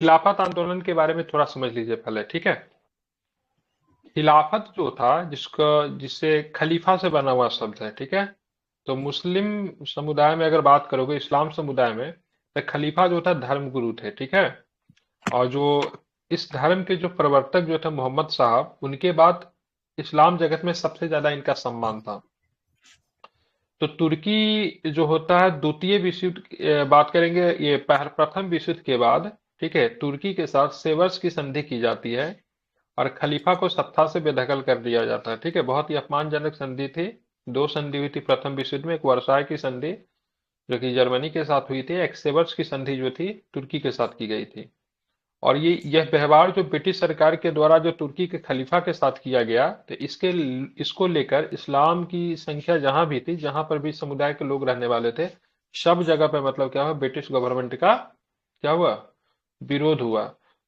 खिलाफत आंदोलन के बारे में थोड़ा समझ लीजिए पहले, ठीक है। खिलाफत जो था, जिससे खलीफा से बना हुआ शब्द है, ठीक है। तो मुस्लिम समुदाय में अगर बात करोगे, इस्लाम समुदाय में, तो खलीफा जो था धर्मगुरु थे, ठीक है। और जो इस धर्म के जो प्रवर्तक जो थे मोहम्मद साहब, उनके बाद इस्लाम जगत में सबसे ज्यादा इनका सम्मान था। तो तुर्की जो होता है, द्वितीय विश्व युद्ध बात करेंगे, ये प्रथम विश्व युद्ध के बाद, ठीक है, तुर्की के साथ सेवर्स की संधि की जाती है और खलीफा को सत्ता से बेदखल कर दिया जाता है, ठीक है। बहुत ही अपमानजनक संधि थी। दो संधि हुई थी प्रथम विश्व युद्ध में, एक वर्साय की संधि जो कि जर्मनी के साथ हुई थी, एक सेवर्स की संधि जो थी तुर्की के साथ की गई थी। और यह व्यवहार जो ब्रिटिश सरकार के द्वारा जो तुर्की के खलीफा के साथ किया गया, तो इसको लेकर इस्लाम की संख्या जहां भी थी, जहां पर भी समुदाय के लोग रहने वाले थे, सब जगह पे मतलब क्या हुआ, ब्रिटिश गवर्नमेंट का क्या हुआ, विरोध हुआ।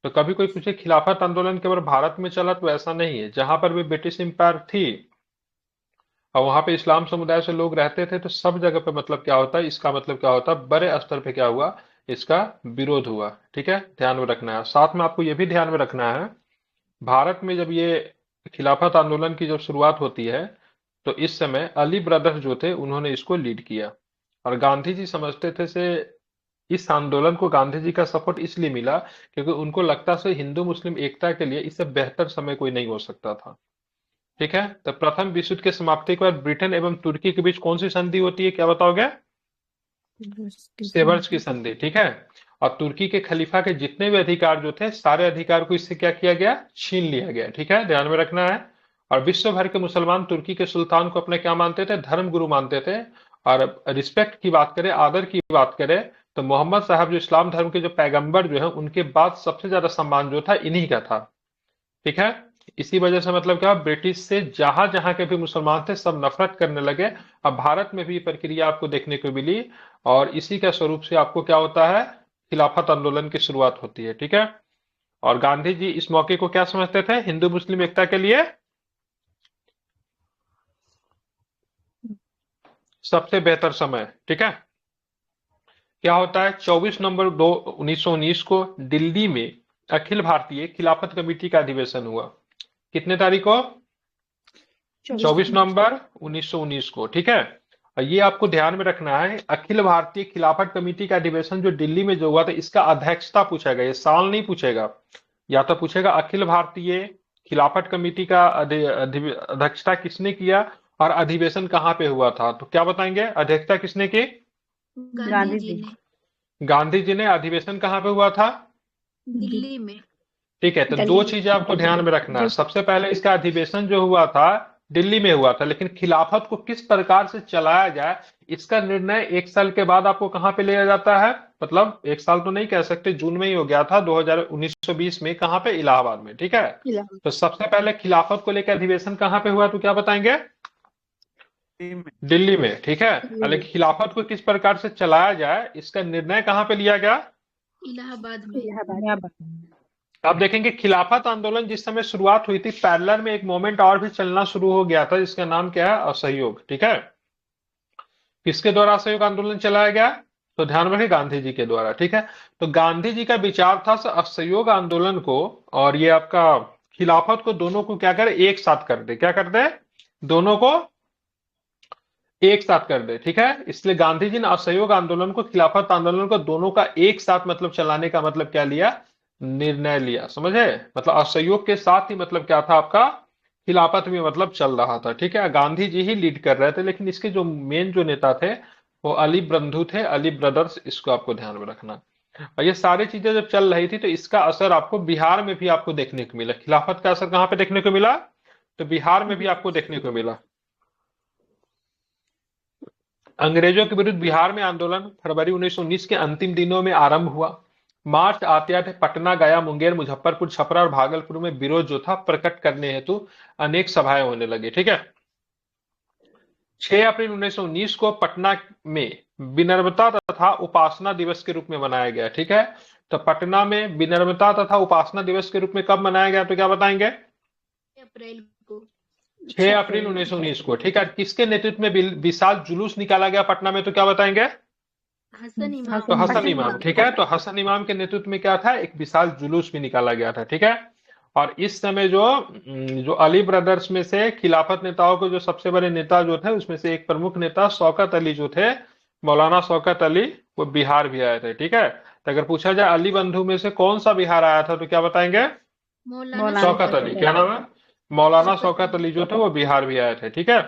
तो कभी कोई पूछे खिलाफत आंदोलन केवल भारत में चला, तो ऐसा नहीं है। जहां पर भी ब्रिटिश एम्पायर थी और वहां पे इस्लाम समुदाय से लोग रहते थे, तो सब जगह पे मतलब क्या होता है, इसका मतलब क्या होता है, बड़े स्तर पे क्या हुआ, इसका विरोध हुआ, ठीक है। ध्यान में रखना है। साथ में आपको यह भी ध्यान में रखना है, भारत में जब ये खिलाफत आंदोलन की जब शुरुआत होती है, तो इस समय अली ब्रदर्स जो थे, उन्होंने इसको लीड किया। और गांधी जी समझते थे से इस आंदोलन को गांधी जी का सपोर्ट इसलिए मिला क्योंकि उनको लगता से हिंदू मुस्लिम एकता के लिए इससे बेहतर समय कोई नहीं हो सकता था, ठीक है। तो प्रथम विश्व युद्ध की समाप्ति के बाद ब्रिटेन एवं तुर्की के बीच कौन सी संधि होती है, क्या बताओगे? सेवर्स की संधि, ठीक है। और तुर्की के खलीफा के जितने भी अधिकार जो थे, सारे अधिकार को इससे क्या किया गया, छीन लिया गया, ठीक है। ध्यान में रखना है। और विश्व भर के मुसलमान तुर्की के सुल्तान को अपने क्या मानते थे, धर्म गुरु मानते थे। और रिस्पेक्ट की बात करें, आदर की बात करें, तो मोहम्मद साहब जो इस्लाम धर्म के जो पैगंबर जो है, उनके बाद सबसे ज्यादा सम्मान जो था इन्हीं का था, ठीक है। इसी वजह से मतलब क्या, ब्रिटिश से जहां जहां के भी मुसलमान थे, सब नफरत करने लगे। अब भारत में भी ये प्रक्रिया आपको देखने को मिली। और इसी का स्वरूप से आपको क्या होता है, खिलाफत आंदोलन की शुरुआत होती है, ठीक है। और गांधी जी इस मौके को क्या समझते थे, हिंदू मुस्लिम एकता के लिए सबसे बेहतर समय, ठीक है। क्या होता है, 24 नवंबर 1919 को दिल्ली में अखिल भारतीय खिलाफत कमेटी का अधिवेशन हुआ। कितने तारीख को? 24 नवंबर 1919 को, ठीक है। और ये आपको ध्यान में रखना है, अखिल भारतीय खिलाफत कमेटी का अधिवेशन जो दिल्ली में जो हुआ था, इसका अध्यक्षता पूछेगा, ये साल नहीं पूछेगा। या तो पूछेगा अखिल भारतीय खिलाफत कमेटी का अध्यक्षता किसने किया और अधिवेशन कहाँ पे हुआ था, तो क्या बताएंगे, अध्यक्षता किसने की? गांधी गांधी जी जी। ने। गांधी जी ने। अधिवेशन कहाँ पे हुआ था? दिल्ली में। ठीक है। तो दो दिल्ली। चीजें आपको ध्यान में रखना है। जो सबसे पहले इसका अधिवेशन जो हुआ था दिल्ली में हुआ था, लेकिन खिलाफत को किस प्रकार से चलाया जाए, इसका निर्णय एक साल के बाद आपको कहां पे लिया जाता है, मतलब एक साल तो नहीं कह सकते, जून में ही हो गया था 1920 में, कहां पे, इलाहाबाद में, ठीक है। इलाहाबाद तो सबसे पहले खिलाफत को लेकर अधिवेशन कहां पे हुआ, तो क्या बताएंगे? में। दिल्ली में, ठीक है। में। लेकिन खिलाफत को किस प्रकार से चलाया जाए, इसका निर्णय कहां पे लिया गया? इलाहाबाद में। इलाहाबाद। आप देखेंगे खिलाफत आंदोलन जिस समय शुरुआत हुई थी, पैरेलल में एक मोमेंट और भी चलना शुरू हो गया था, जिसका नाम क्या है, असहयोग, ठीक है। किसके द्वारा असहयोग आंदोलन चलाया गया, तो ध्यान में रखिए, गांधी जी के द्वारा, ठीक है। तो गांधी जी का विचार था असहयोग आंदोलन को और ये आपका खिलाफत को, दोनों को क्या करे, एक साथ कर दे, क्या कर दे, दोनों को एक साथ कर दे, ठीक है। इसलिए गांधी जी ने असहयोग आंदोलन को, खिलाफत आंदोलन को, दोनों का एक साथ मतलब चलाने का मतलब क्या लिया, निर्णय लिया, समझे। मतलब असहयोग के साथ ही मतलब क्या था आपका, खिलाफत में मतलब चल रहा था, ठीक है। गांधी जी ही लीड कर रहे थे, लेकिन इसके जो मेन जो नेता थे, वो अली बंधु थे, अली ब्रदर्स, इसको आपको ध्यान में रखना। और ये सारी चीजें जब चल रही थी, तो इसका असर आपको बिहार में भी आपको देखने को मिला। खिलाफत का असर कहां पे देखने को मिला, तो बिहार में भी आपको देखने को मिला। अंग्रेजों के विरुद्ध बिहार में आंदोलन फरवरी 1919 के अंतिम दिनों में आरंभ हुआ। मार्च आते आते पटना, गया, मुंगेर, मुजफ्फरपुर, छपरा और भागलपुर में विरोध जो था प्रकट करने हेतु अनेक सभाएं होने लगी, ठीक है। 6 अप्रैल 1919 को पटना में विनम्रता तथा उपासना दिवस के रूप में मनाया गया, ठीक है। तो पटना में विनम्रता तथा उपासना दिवस के रूप में कब मनाया गया, तो क्या बताएंगे? 6 अप्रैल को। 6 अप्रैल 1919 को, ठीक है। किसके नेतृत्व में विशाल जुलूस निकाला गया पटना में, तो क्या बताएंगे? हसन इमाम। तो हसन हसन इमाम, इमाम। ठीक है। तो हसन इमाम के नेतृत्व में क्या था, एक विशाल जुलूस भी निकाला गया था, ठीक है। और इस समय जो अली ब्रदर्स में से खिलाफत नेताओं के जो सबसे बड़े नेता जो थे, उसमें से एक प्रमुख नेता शौकत अली जो थे, मौलाना शौकत अली, वो बिहार भी आए थे, ठीक है। तो अगर पूछा जाए अली बंधु में से कौन सा बिहार आया था, तो क्या बताएंगे? मौलाना मौलाना शौकत अली। क्या नाम है? मौलाना शौकत शौकत अली। अली जो थे वो बिहार भी आए थे, ठीक है।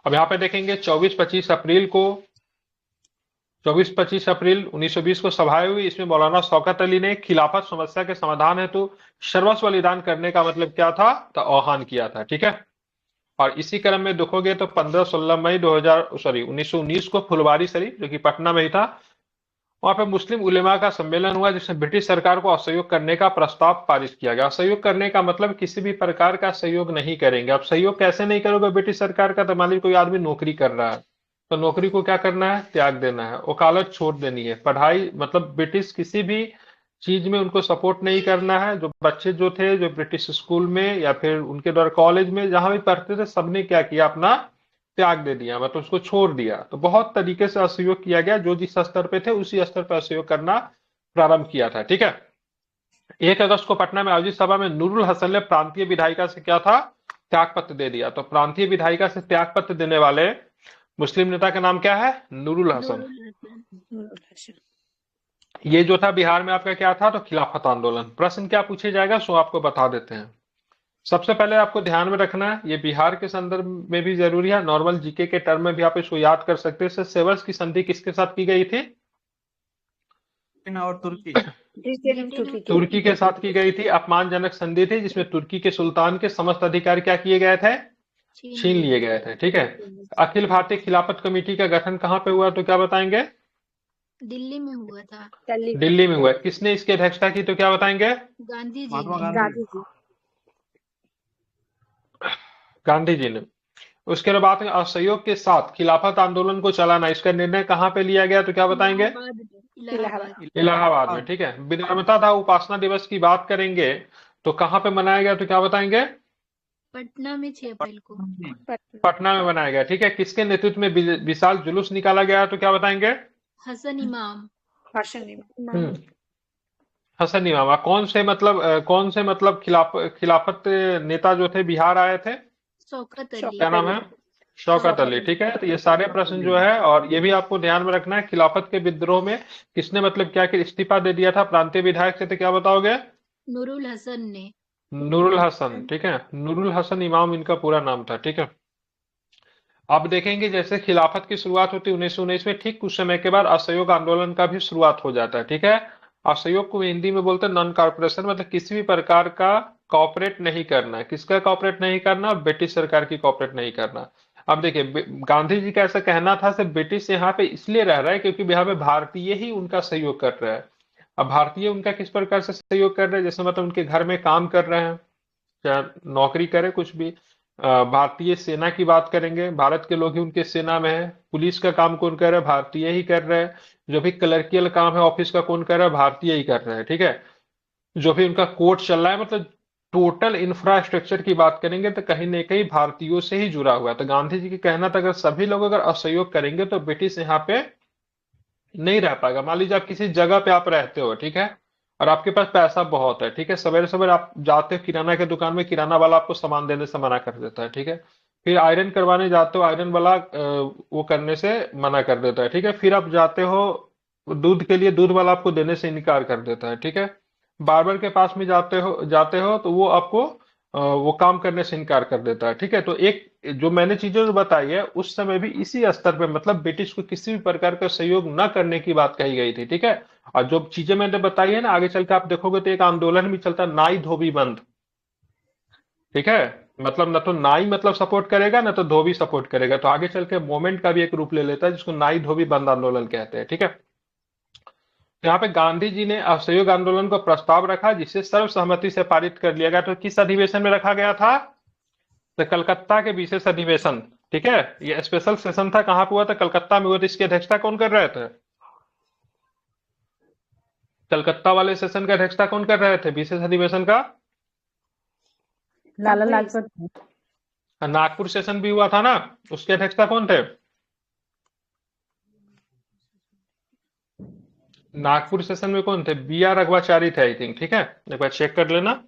अब यहाँ पे देखेंगे 24-25 अप्रैल को, 24-25 अप्रैल 1920 को सभाएं हुई। इसमें मौलाना शौकत अली ने खिलाफत समस्या के समाधान हेतु सर्वस्व बलिदान करने का मतलब क्या था, तो आह्वान किया था, ठीक है। और इसी क्रम में देखोगे तो 15-16 मई 1919 को फुलवारी शरीफ, जो कि पटना में ही था, वहां पे मुस्लिम उलेमा का सम्मेलन हुआ, जिसमें ब्रिटिश सरकार को असहयोग करने का प्रस्ताव पारित किया गया। असहयोग करने का मतलब किसी भी प्रकार का सहयोग नहीं करेंगे। अब सहयोग कैसे नहीं करोगे ब्रिटिश सरकार का? तो मान लीजिए कोई आदमी नौकरी कर रहा है, तो नौकरी को क्या करना है, त्याग देना है, वकालत छोड़ देनी है, पढ़ाई मतलब ब्रिटिश किसी भी चीज में उनको सपोर्ट नहीं करना है। जो बच्चे जो थे, जो ब्रिटिश स्कूल में या फिर उनके द्वारा कॉलेज में जहां भी पढ़ते थे, सबने क्या किया, अपना त्याग दे दिया, मतलब उसको छोड़ दिया। तो बहुत तरीके से असहयोग किया गया, जो जिस स्तर पे थे उसी स्तर पर असहयोग करना प्रारंभ किया था, ठीक है। 1 अगस्त को पटना में आयोजित सभा में नूरुल हसन ने प्रांतीय विधायिका से क्या था, त्याग पत्र दे दिया। तो प्रांतीय विधायिका से त्याग पत्र देने वाले मुस्लिम नेता का नाम क्या है, नूरुल हसन। नूरुल हसन। ये जो था बिहार में आपका क्या था, तो खिलाफत आंदोलन। प्रश्न क्या पूछे जाएगा, सो आपको बता देते हैं। सबसे पहले आपको ध्यान में रखना है, ये बिहार के संदर्भ में भी जरूरी है, नॉर्मल जीके के टर्म में भी आप इसको याद कर सकते हैं। सेवर्स की संधि किसके साथ की गई थी? चीन और तुर्की। ब्रिटेन और ब्रिटेन और तुर्की तुर्की के साथ की गई थी। अपमानजनक संधि थी, जिसमें तुर्की के सुल्तान के समस्त अधिकार क्या किए गए थे, छीन लिए गए थे, ठीक है। अखिल भारतीय खिलाफत कमेटी का गठन कहाँ पे हुआ, तो क्या बताएंगे? दिल्ली में हुआ था। दिल्ली में। दिल्ली में हुआ। किसने इसकी अध्यक्षता की, तो क्या बताएंगे? गांधी जी महात्मा ने। गांधी। गांधी जी। गांधी जी ने। उसके बाद असहयोग के साथ खिलाफत आंदोलन को चलाना, इसका निर्णय कहाँ पे लिया गया, तो क्या बताएंगे? इलाहाबाद में। इलाहाबाद। इलाहाबाद। इलाहाबाद में, ठीक है। विनम्रता था उपासना दिवस की बात करेंगे तो कहाँ पे मनाया गया, तो क्या बताएंगे? पटना में 6 अप्रैल को। पटना। पटना में बनाया गया, ठीक है। किसके नेतृत्व में विशाल जुलूस निकाला गया, तो क्या बताएंगे? हसन इमाम। हसन इमाम। हम्म, हसन इमाम। कौन से मतलब खिलाफत नेता जो थे बिहार आए थे, शौकत अली। क्या शौकत नाम अली। है? शौकत शौकत अली, अली। ठीक है। तो ये सारे प्रश्न जो है, और ये भी आपको ध्यान में रखना है, खिलाफत के विद्रोह में किसने मतलब क्या कि इस्तीफा दे दिया था प्रांतीय विधायक से, तो क्या बताओगे? नूरुल हसन ने। नूरुल हसन, ठीक है। नूरुल हसन इमाम इनका पूरा नाम था, ठीक है। अब देखेंगे जैसे खिलाफत की शुरुआत होती है 1919 में, ठीक कुछ समय के बाद असहयोग आंदोलन का भी शुरुआत हो जाता है, ठीक है। असहयोग को हिंदी में बोलते हैं नॉन कॉर्पोरेशन, मतलब किसी भी प्रकार का कॉपरेट नहीं करना। किसका कॉपरेट नहीं करना? ब्रिटिश सरकार की कॉपरेट नहीं करना। अब देखिए गांधी जी का ऐसा कहना था, सिर्फ ब्रिटिश यहाँ पे इसलिए रह रहा है क्योंकि यहाँ पे भारतीय ही उनका सहयोग कर रहा है। अब भारतीय उनका किस प्रकार से सहयोग कर रहे हैं, जैसे मतलब उनके घर में काम कर रहे हैं, चाहे नौकरी करे कुछ भी। भारतीय सेना की बात करेंगे, भारत के लोग ही उनके सेना में है। पुलिस का काम कौन कर रहा है? भारतीय ही कर रहे हैं। जो भी क्लर्कियल काम है ऑफिस का, कौन कर रहा है? भारतीय ही कर रहे हैं, ठीक है। जो भी उनका कोर्ट चल रहा है, मतलब टोटल इंफ्रास्ट्रक्चर की बात करेंगे तो कहीं न कहीं भारतीयों से ही जुड़ा हुआ है। तो गांधी जी की कहना था, अगर सभी लोग अगर असहयोग करेंगे तो ब्रिटिश यहाँ पे नहीं रह पाएगा। मान लीजिए आप किसी जगह पे आप रहते हो, ठीक है, और आपके पास पैसा बहुत है, ठीक है। सवेरे सवेरे आप जाते हो किराना के दुकान में, किराना वाला आपको सामान देने से मना कर देता है, ठीक है। फिर आयरन करवाने जाते हो, आयरन वाला वो करने से मना कर देता है, ठीक है। फिर आप जाते हो दूध के लिए, दूध वाला आपको देने से इनकार कर देता है, ठीक है। बार्बर के पास में जाते हो तो वो आपको वो काम करने से इनकार कर देता है, ठीक है। तो एक जो मैंने चीजें जो बताई है, उस समय भी इसी स्तर पे मतलब ब्रिटिश को किसी भी प्रकार का सहयोग न करने की बात कही गई थी, ठीक है। और जो चीजें मैंने बताई है ना, आगे चल के आप देखोगे तो एक आंदोलन भी चलता है, नाई धोबी बंद, ठीक है। मतलब न तो नाई मतलब सपोर्ट करेगा, न तो धोबी सपोर्ट करेगा। तो आगे चल के मूवमेंट का भी एक रूप ले लेता है, जिसको नाई धोबी बंद आंदोलन कहते हैं, ठीक है। तो यहाँ पे गांधी जी ने असहयोग आंदोलन को प्रस्ताव रखा, जिसे सर्वसम्मति से पारित कर लिया गया। तो किस अधिवेशन में रखा गया था? तो कलकत्ता के विशेष अधिवेशन, ठीक है। ये स्पेशल सेशन था, कहां पे हुआ था? कलकत्ता में हुआ था। इसकी अध्यक्षता कौन कर रहे थे? कलकत्ता वाले सेशन का अध्यक्षता कौन कर रहे थे, विशेष अधिवेशन का? लाला लाजपत। नागपुर सेशन भी हुआ था ना, उसके अध्यक्षता कौन थे? नागपुर सेशन में कौन थे? बी आर रघवाचारी थे आई थिंक, ठीक है, एक बार चेक कर लेना।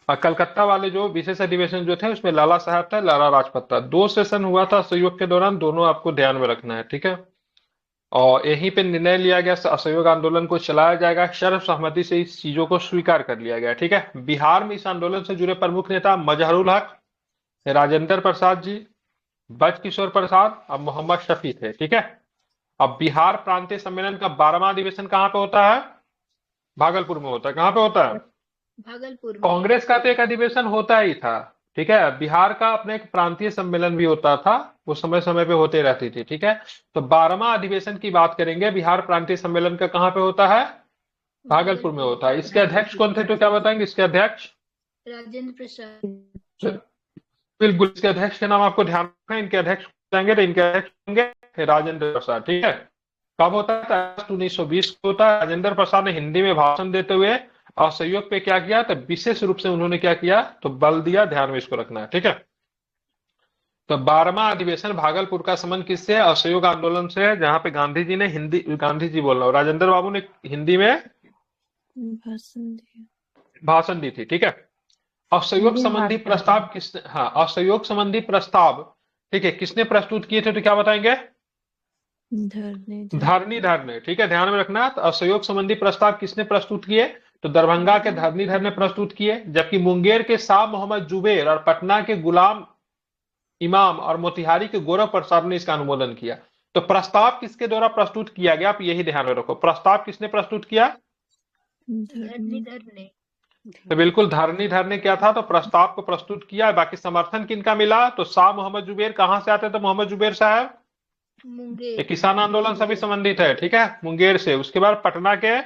और कलकत्ता वाले जो विशेष अधिवेशन जो थे उसमें लाला साहब था, लाला लाजपत था। 2 सेशन हुआ था असहयोग के दौरान, दोनों आपको ध्यान में रखना है, ठीक है। और यहीं पे निर्णय लिया गया असहयोग आंदोलन को चलाया जाएगा, सर्वसहमति से इस चीजों को स्वीकार कर लिया गया, ठीक है। बिहार में इस आंदोलन से जुड़े प्रमुख नेता मजहरुल हक, राजेंद्र प्रसाद जी, ब्रज किशोर प्रसाद और मोहम्मद शफी थे, ठीक है। अब बिहार प्रांतीय सम्मेलन का 12वां अधिवेशन कहाँ पे होता है? भागलपुर में होता है। कहाँ पे होता है? भागलपुर में। कांग्रेस का तो एक अधिवेशन होता ही था, ठीक है। बिहार का अपने एक प्रांतीय सम्मेलन भी होता था, वो समय समय पे होते रहती थी, ठीक है। तो 12वां अधिवेशन की बात करेंगे, बिहार प्रांतीय सम्मेलन का कहाँ पे होता है? भागलपुर में होता है। इसके अध्यक्ष कौन थे तो क्या बताएंगे इसके अध्यक्ष? राजेंद्र प्रसाद। बिल्कुल, इसके अध्यक्ष के नाम आपको ध्यान रखना है। इनके अध्यक्ष जाएंगे तो इनके अध्यक्ष होंगे राजेंद्र प्रसाद, ठीक है। कब होता है? अगस्त 1920 को होता है। राजेंद्र प्रसाद ने हिंदी में भाषण देते हुए असहयोग पे क्या किया? तो विशेष रूप से उन्होंने क्या किया? तो बल दिया। ध्यान में इसको रखना है, ठीक है। तो 12वां अधिवेशन भागलपुर का संबंध किससे है? असहयोग आंदोलन से है, जहां पे गांधी जी ने हिंदी, गांधी जी बोल रहा हूँ, राजेंद्र बाबू ने हिंदी में भाषण दी थी, ठीक है। असहयोग संबंधी प्रस्ताव किसने, हाँ, असहयोग संबंधी प्रस्ताव, ठीक है, किसने प्रस्तुत किए थे तो क्या बताएंगे? धरणीधर ने, ठीक है, ध्यान में रखना। तो असहयोग संबंधी प्रस्ताव किसने प्रस्तुत किए? तो दरभंगा के धरणीधर ने प्रस्तुत किए, जबकि मुंगेर के शाह मोहम्मद जुबेर और पटना के गुलाम इमाम और मोतिहारी के गौरव प्रसाद ने इसका अनुमोदन किया। तो प्रस्ताव किसके द्वारा प्रस्तुत किया गया? आप यही ध्यान में रखो, प्रस्ताव किसने प्रस्तुत किया? धरणीधर ने। तो बिल्कुल धरणीधर ने क्या था? तो प्रस्ताव को प्रस्तुत किया। बाकी समर्थन किनका मिला? तो शाह मोहम्मद जुबेर। कहां से आते थे मोहम्मद जुबेर साहब? ये मुंगेर। किसान आंदोलन से भी संबंधित है, ठीक है, मुंगेर से। उसके बाद पटना के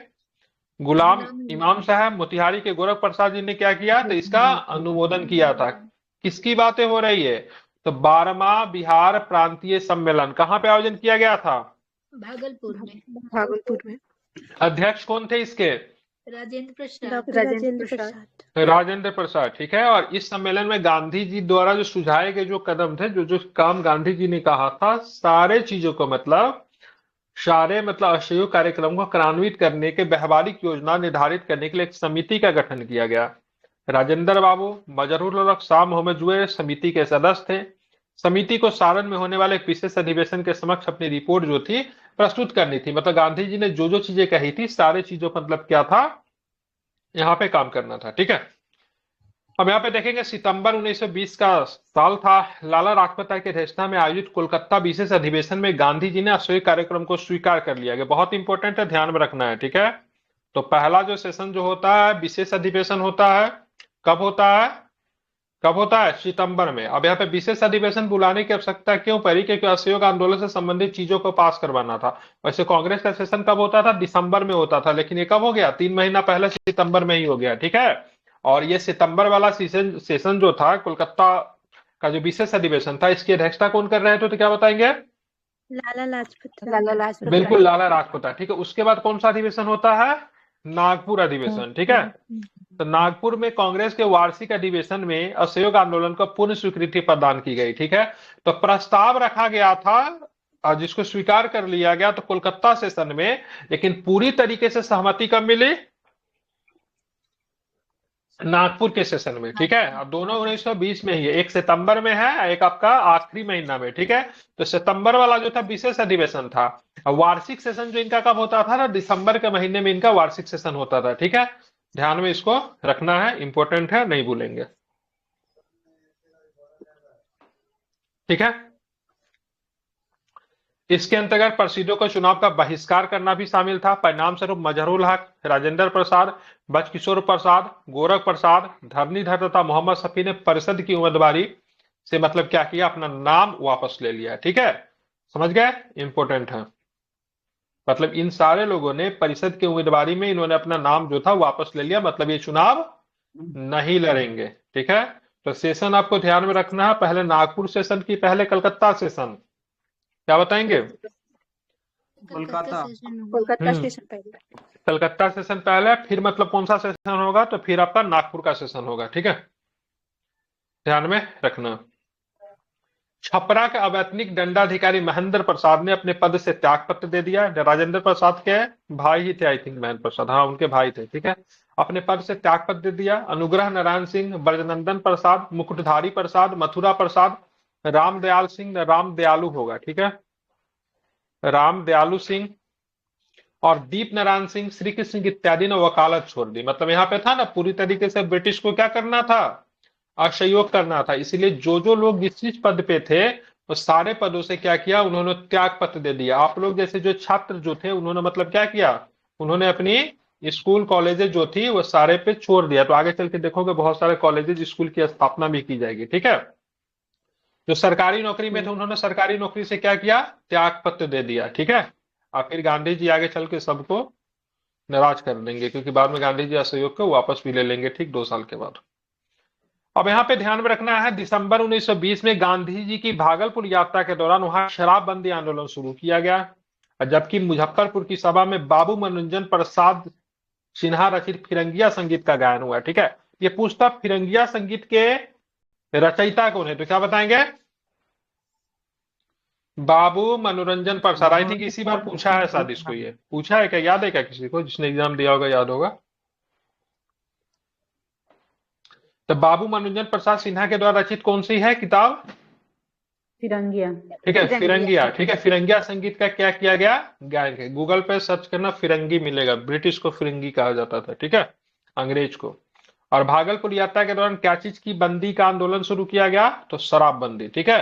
गुलाम इमाम साहब, मोतिहारी के गोरख प्रसाद जी ने क्या किया? तो इसका अनुमोदन किया था। किसकी बातें हो रही है? तो 12वां बिहार प्रांतीय सम्मेलन कहां पे आयोजन किया गया था? भागलपुर में। भागलपुर में। अध्यक्ष कौन थे इसके? राजेंद्र प्रसाद। राजेंद्र प्रसाद। राजेंद्र प्रसाद, ठीक है। और इस सम्मेलन में गांधी जी द्वारा जो सुझाए गए जो कदम थे, जो जो काम गांधी जी ने कहा था, सारे चीजों को मतलब असहयोग कार्यक्रम को क्रियान्वित करने के व्यवहारिक योजना निर्धारित करने के लिए एक समिति का गठन किया गया। राजेंद्र बाबू, मजहरुल हक, शाह मोहम्मद जुबेर समिति के सदस्य थे। समिति को सारण में होने वाले एक विशेष अधिवेशन के समक्ष अपनी रिपोर्ट जो थी प्रस्तुत करनी थी। मतलब गांधी जी ने जो जो चीजें कही थी, सारे चीजों का मतलब क्या था? यहाँ पे काम करना था, ठीक है। अब यहाँ पे देखेंगे सितंबर 1920 का साल था। लाला लाजपत राय की अध्यक्षता में आयोजित कोलकाता विशेष अधिवेशन में गांधी जी ने असहयोग कार्यक्रम को स्वीकार कर लिया गया। बहुत इंपॉर्टेंट है, ध्यान में रखना है, ठीक है। तो पहला जो सेशन जो होता है विशेष अधिवेशन होता है, कब होता है? कब होता है? सितंबर में। अब यहाँ पे विशेष अधिवेशन बुलाने की आवश्यकता क्यों पड़ी? क्योंकि असहयोग आंदोलन से संबंधित चीजों को पास करवाना था। वैसे कांग्रेस का सेशन कब होता था? दिसंबर में होता था, लेकिन ये कब हो गया? 3 महीना पहले सितंबर में ही हो गया, ठीक है। और ये सितंबर वाला सेशन जो था कोलकाता का जो विशेष अधिवेशन था, इसकी अध्यक्षता कौन कर रहे थे तो क्या बताएंगे? लाला लाजपत। बिल्कुल, लाला लाजपत राय, ठीक है। उसके बाद कौन सा अधिवेशन होता है? नागपुर अधिवेशन, ठीक है। तो नागपुर में कांग्रेस के वार्षिक अधिवेशन में असहयोग आंदोलन को पूर्ण स्वीकृति प्रदान की गई, ठीक है। तो प्रस्ताव रखा गया था और जिसको स्वीकार कर लिया गया तो कोलकाता सेशन में, लेकिन पूरी तरीके से सहमति कब मिली? नागपुर के सेशन में, ठीक है। अब दोनों 1920 में ही है, एक सितंबर में है, एक आपका आखिरी महीना में, ठीक है। तो सितंबर वाला जो था विशेष अधिवेशन था। और वार्षिक सेशन जो इनका कब होता था ना? दिसंबर के महीने में इनका वार्षिक सेशन होता था, ठीक है। ध्यान में इसको रखना है, इंपॉर्टेंट है, नहीं भूलेंगे, ठीक है। इसके अंतर्गत प्रसिद्धों को चुनाव का बहिष्कार करना भी शामिल था। परिणाम स्वरूप मजहरुल हक, राजेंद्र प्रसाद, ब्रज किशोर प्रसाद, गोरख प्रसाद, धरणीधर तथा मोहम्मद शफी ने परिषद की उम्मीदवारी से मतलब क्या किया? अपना नाम वापस ले लिया, ठीक है। समझ गए? इंपॉर्टेंट है। मतलब इन सारे लोगों ने परिषद की उम्मीदवारी में इन्होंने अपना नाम जो था वापस ले लिया, मतलब ये चुनाव नहीं लड़ेंगे, ठीक है। तो सेशन आपको ध्यान में रखना है, पहले नागपुर सेशन की पहले कलकत्ता सेशन, क्या बताएंगे? कोलकाता। कोलकाता स्टेशन पहले। कलकत्ता सेशन पहले, फिर मतलब कौन सा सेशन होगा? तो फिर आपका नागपुर का सेशन होगा, ठीक है, ध्यान में रखना। छपरा के अवैतनिक दंडाधिकारी महेंद्र प्रसाद ने अपने पद से त्यागपत्र दे दिया। राजेंद्र प्रसाद के भाई ही थे, आई थिंक महेंद्र प्रसाद, हाँ उनके भाई थे, ठीक है। अपने पद से त्यागपत्र दे दिया। अनुग्रह नारायण सिंह, ब्रजनंदन प्रसाद, मुकुटधारी प्रसाद, मथुरा प्रसाद, रामदयाल सिंह, राम दयालु होगा, ठीक है, राम दयालु सिंह और दीप नारायण सिंह, श्री कृष्ण इत्यादि ने वकालत छोड़ दी। मतलब यहाँ पे था ना, पूरी तरीके से ब्रिटिश को क्या करना था, असहयोग करना था। इसलिए जो जो लोग जिस जिस पद पे थे वो सारे पदों से क्या किया, उन्होंने त्याग पत्र दे दिया। आप लोग जैसे जो छात्र जो थे उन्होंने मतलब क्या किया, उन्होंने अपनी स्कूल कॉलेजेस जो थी वो सारे पे छोड़ दिया। तो आगे चल के देखोगे बहुत सारे कॉलेजेस स्कूल की स्थापना भी की जाएगी, ठीक है। जो सरकारी नौकरी में थे उन्होंने सरकारी नौकरी से क्या किया, त्याग पत्र दे दिया, ठीक है। और फिर गांधी जी आगे चल के सबको नाराज कर देंगे, क्योंकि बाद में गांधी जी असहयोग को वापस भी ले लेंगे, ठीक 2 साल के बाद। अब यहाँ पे ध्यान में रखना है, दिसंबर 1920 में गांधी जी की भागलपुर यात्रा के दौरान वहां शराबबंदी आंदोलन शुरू किया गया, जबकि मुजफ्फरपुर की सभा में बाबू मनोरंजन प्रसाद सिन्हा रचित फिरंगिया संगीत का गायन हुआ, ठीक है। ये पूछता फिरंगिया संगीत के रचयिता कौन है, तो क्या बताएंगे, बाबू मनोरंजन प्रसाद। आई थिंक इसी बार पूछा है शायद इसको, ये पूछा है क्या, याद है क्या किसी को, जिसने एग्जाम दिया होगा याद होगा। तो बाबू मनोरंजन प्रसाद सिन्हा के द्वारा रचित कौन सी है किताब, फिरंगिया, ठीक है, फिरंगिया, ठीक है। फिरंगिया संगीत का क्या किया गया, गायन किया। गूगल पे सर्च करना, फिरंगी मिलेगा। ब्रिटिश को फिरंगी कहा जाता था, ठीक है, अंग्रेज को। और भागलपुर यात्रा के दौरान क्या चीज की बंदी का आंदोलन शुरू किया गया, तो शराब बंदी, ठीक है।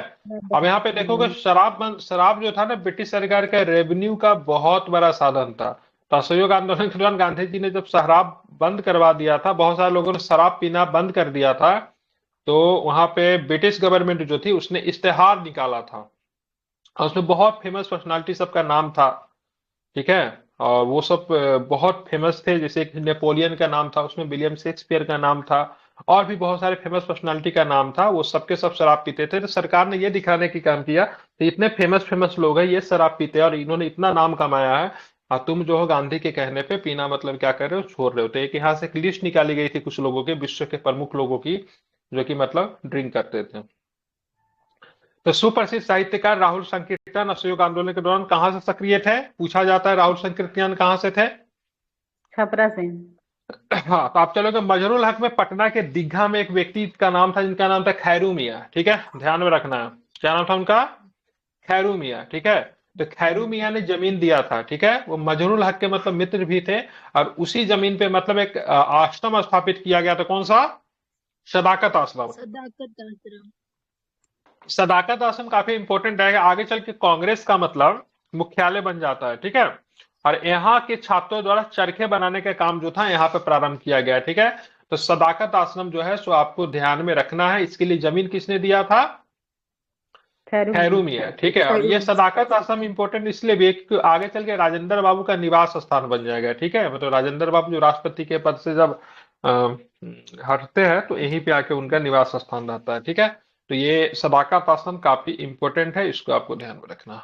अब यहाँ पे देखोगे शराब जो था ना, ब्रिटिश सरकार का रेवेन्यू का बहुत बड़ा साधन था। तो असहयोग आंदोलन के दौरान गांधी जी ने जब शराब बंद करवा दिया था, बहुत सारे लोगों ने शराब पीना बंद कर दिया था, तो वहां पे ब्रिटिश गवर्नमेंट जो थी उसने इश्तेहार निकाला था, और उसमें बहुत फेमस पर्सनालिटी सबका नाम था, ठीक है। और वो सब बहुत फेमस थे, जैसे एक नेपोलियन का नाम था, उसमें विलियम शेक्सपियर का नाम था, और भी बहुत सारे फेमस पर्सनालिटी का नाम था। वो सबके सब शराब पीते थे। तो सरकार ने ये दिखाने की काम किया कि इतने फेमस लोग हैं, ये शराब पीते हैं और इन्होंने इतना नाम कमाया है, और तुम जो हो गांधी के कहने पे पीना मतलब क्या कर रहे हो, छोड़ रहे हो। तो एक यहाँ से एक लिस्ट निकाली गई थी कुछ लोगों के, विश्व के प्रमुख लोगों की, जो कि मतलब ड्रिंक करते थे। तो सुप्रसिद्ध साहित्यकार राहुल संकीर्तन असहयोग आंदोलन के दौरान कहां से सक्रिय थे, पूछा जाता है राहुल संकीर्तन कहां से थे, छपरा से। हाँ। तो आप चलोगे मजहरूल हक में, पटना के दीघा में एक व्यक्ति का नाम था जिनका नाम था खैरू मियां, ठीक है, ध्यान में रखना है। क्या नाम था उनका, खैरू मियां, ठीक है। तो खैरू मियां ने जमीन दिया था, ठीक है। वो मजहरूल हक के मतलब मित्र भी थे, और उसी जमीन पे मतलब एक आश्रम स्थापित किया गया था। कौन सा, सदाकत आश्रम। सदाकत आश्रम। सदाकत आश्रम काफी इंपॉर्टेंट है, आगे चल के कांग्रेस का मतलब मुख्यालय बन जाता है, ठीक है। और यहाँ के छात्रों द्वारा चरखे बनाने का काम जो था यहाँ पे प्रारंभ किया गया, ठीक है। तो सदाकत आश्रम जो है सो आपको ध्यान में रखना है। इसके लिए जमीन किसने दिया था, खैरू मियां, ठीक है। और ये सदाकत आश्रम इंपॉर्टेंट इसलिए भी है क्योंकि आगे चल के राजेंद्र बाबू का निवास स्थान बन जाएगा, ठीक है। मतलब राजेंद्र बाबू जो राष्ट्रपति के पद से जब हटते हैं तो यहीं पे आके उनका निवास स्थान रहता है, ठीक है। तो ये सदाकत आश्रम काफी इंपॉर्टेंट है, इसको आपको ध्यान में रखना।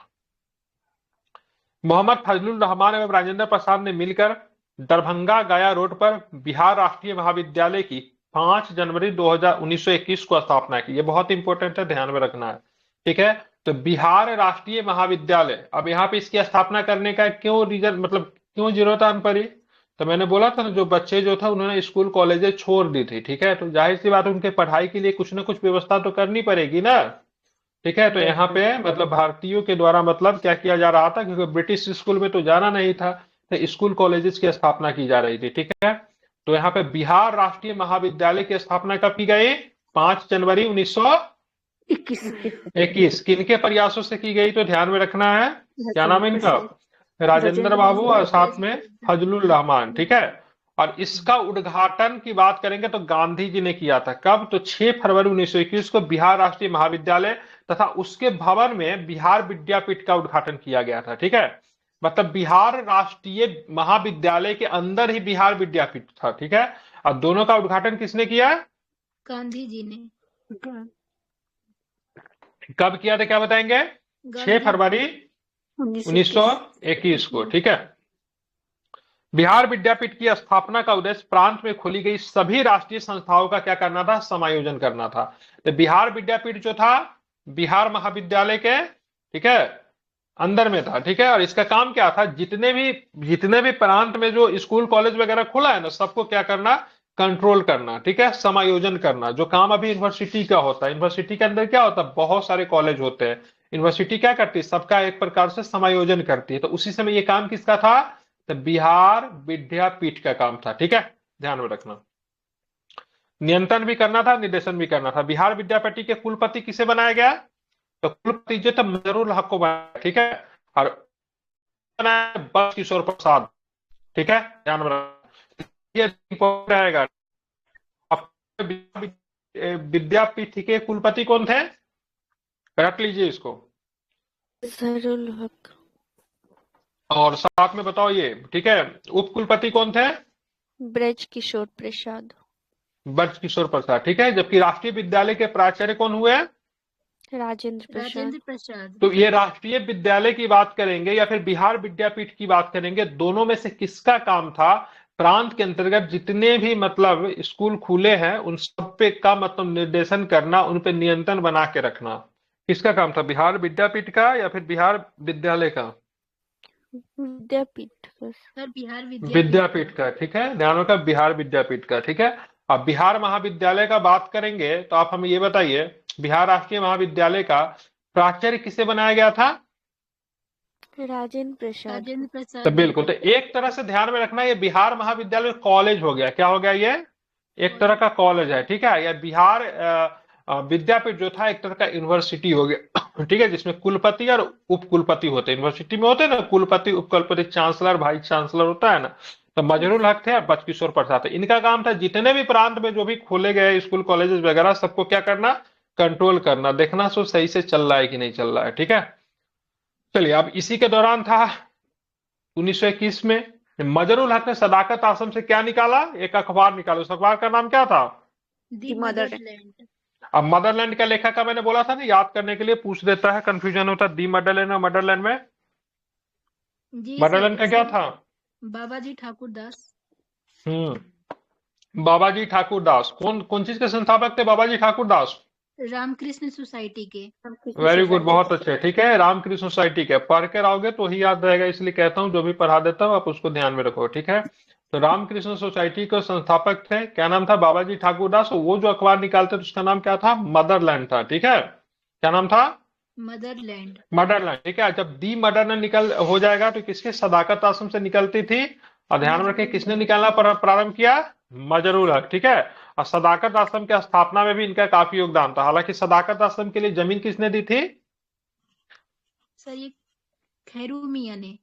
मोहम्मद फजलुर रहमान एवं राजेंद्र प्रसाद ने मिलकर दरभंगा गया रोड पर बिहार राष्ट्रीय महाविद्यालय की 5 जनवरी 1921 को स्थापना की। ये बहुत इंपॉर्टेंट है, ध्यान में रखना है, ठीक है। तो बिहार राष्ट्रीय महाविद्यालय, अब यहाँ पे इसकी स्थापना करने का क्यों रीजन, मतलब क्यों जरूरत आन पड़ी, तो मैंने बोला था ना, जो बच्चे जो था उन्होंने स्कूल कॉलेजेस छोड़ दी थी, ठीक है। तो जाहिर सी बात उनके पढ़ाई के लिए कुछ ना कुछ व्यवस्था तो करनी पड़ेगी ना, ठीक है। तो यहाँ पे मतलब भारतीयों के द्वारा मतलब क्या किया जा रहा था, क्योंकि ब्रिटिश स्कूल में तो जाना नहीं था, तो स्कूल कॉलेजेस की स्थापना की जा रही थी, ठीक है। तो यहाँ पे बिहार राष्ट्रीय महाविद्यालय की स्थापना कब की गई, 5 जनवरी 1921। किनके प्रयासों से की गई, तो ध्यान में रखना है, क्या नाम है इनका, राजेंद्र बाबू और साथ में फजलुर रहमान, ठीक है। और इसका उद्घाटन की बात करेंगे तो गांधी जी ने किया था, कब, तो 6 फरवरी 1921 को बिहार राष्ट्रीय महाविद्यालय तथा उसके भवन में बिहार विद्यापीठ का उद्घाटन किया गया था, ठीक है। मतलब बिहार राष्ट्रीय महाविद्यालय के अंदर ही बिहार विद्यापीठ था, ठीक है। और दोनों का उद्घाटन किसने किया, गांधी जी ने। कब किया था, क्या बताएंगे, 6 फरवरी 1921 को, ठीक है। बिहार विद्यापीठ की स्थापना का उद्देश्य प्रांत में खोली गई सभी राष्ट्रीय संस्थाओं का क्या करना था, समायोजन करना था। तो बिहार विद्यापीठ जो था बिहार महाविद्यालय के, ठीक है, अंदर में था, ठीक है। और इसका काम क्या था, जितने भी प्रांत में जो स्कूल कॉलेज वगैरह खुला है ना, सबको क्या करना, कंट्रोल करना, ठीक है, समायोजन करना, जो काम अभी यूनिवर्सिटी का होता है। यूनिवर्सिटी के अंदर क्या होता है, बहुत सारे कॉलेज होते हैं। यूनिवर्सिटी क्या करती है, सबका एक प्रकार से समायोजन करती है। तो उसी समय ये काम किसका था, तो बिहार विद्यापीठ का काम था, ठीक है, ध्यान में रखना। नियंत्रण भी करना था, निर्देशन भी करना था। बिहार विद्यापीठ के कुलपति किसे बनाया गया, तो कुलपति जो था मजरूल हक को बनाया, ठीक है। और बनाया बस किशोर प्रसाद, ठीक है, ध्यान में रखना, ये इंपॉर्टेंट रहेगा। अब विद्यापीठ के कुलपति कौन थे, रख लीजिए इसको। मजरूल हक। और साथ में बताओ ये, ठीक है, उप कुलपति कौन थे, ब्रज किशोर प्रसाद। ब्रज किशोर प्रसाद, ठीक है। जबकि राष्ट्रीय विद्यालय के प्राचार्य कौन हुए, राजेंद्र प्रसाद। राजेंद्र प्रसाद। तो ये राष्ट्रीय विद्यालय की बात करेंगे या फिर बिहार विद्यापीठ की बात करेंगे, दोनों में से किसका काम था, प्रांत के अंतर्गत जितने भी मतलब स्कूल खुले हैं उन सब पे का मतलब निर्देशन करना, उन पे नियंत्रण बना के रखना, किसका काम था, बिहार विद्यापीठ का या फिर बिहार विद्यालय का, विद्यापीठ का। सर बिहार विद्यापीठ का, ठीक है, ध्यान रखा, बिहार विद्यापीठ का, ठीक है। अब बिहार महाविद्यालय का बात करेंगे तो आप हमें ये बताइए, बिहार राष्ट्रीय महाविद्यालय का प्राचार्य किसे बनाया गया था, राजेंद्र प्रसाद। राजेंद्र तो प्रसाद। बिल्कुल, तो एक तरह से ध्यान में रखना, ये बिहार महाविद्यालय कॉलेज हो गया, क्या हो गया, ये एक तरह का कॉलेज है, ठीक है। यह बिहार विद्यापीठ जो था एक तरह का यूनिवर्सिटी हो गया, ठीक है, जिसमें कुलपति और उप कुलपति होते हैं। यूनिवर्सिटी में होते हैं ना कुलपति, उप कुलपति, चांसलर, वाइस चांसलर होता है ना। तो मजरूल हक थे और ब्रज किशोर प्रसाद थे। इनका काम था जितने भी प्रांत में जो भी खोले गए स्कूल कॉलेजेस वगैरह सबको क्या करना, कंट्रोल करना, देखना सो सही से चल रहा है कि नहीं चल रहा है, ठीक है। चलिए, अब इसी के दौरान था 1921 में मजरूल हक ने सदाकत आश्रम से क्या निकाला, एक अखबार निकाला। उस अखबार का नाम क्या था, दी मदरलैंड। अब मदरलैंड का लेखक का मैंने बोला था ना, याद करने के लिए पूछ देता है, कंफ्यूजन होता है दी मदरलैंड और मदरलैंड में। जी मदरलैंड का क्या था, बाबाजी ठाकुर दास। बाबाजी ठाकुर दास। कौन कौन चीज के संस्थापक थे बाबाजी ठाकुर दास, रामकृष्ण सोसाइटी के। वेरी गुड, बहुत अच्छे, ठीक है, रामकृष्ण सोसाइटी के। पढ़ के रहोगे तो ही याद रहेगा, इसलिए कहता हूँ जो भी पढ़ा देता हूँ आप उसको ध्यान में रखो, ठीक है। तो रामकृष्ण सोसाइटी के संस्थापक थे, क्या नाम था, बाबाजी ठाकुर दास। वो जो अखबार निकालते थे उसका नाम क्या था, मदरलैंड था, ठीक है। क्या नाम था, मदरलैंड। मदरलैंड, ठीक है। जब दी मदरलैंड निकल हो जाएगा तो किसके, सदाकत आश्रम से निकलती थी। और ध्यान में रखें किसने निकालना प्रारंभ किया, मजरूल हक, ठीक है। और सदाकत आश्रम की स्थापना में भी इनका काफी योगदान था। हालांकि सदाकत आश्रम के लिए जमीन किसने दी थी, सर ये खैरू मियां ने।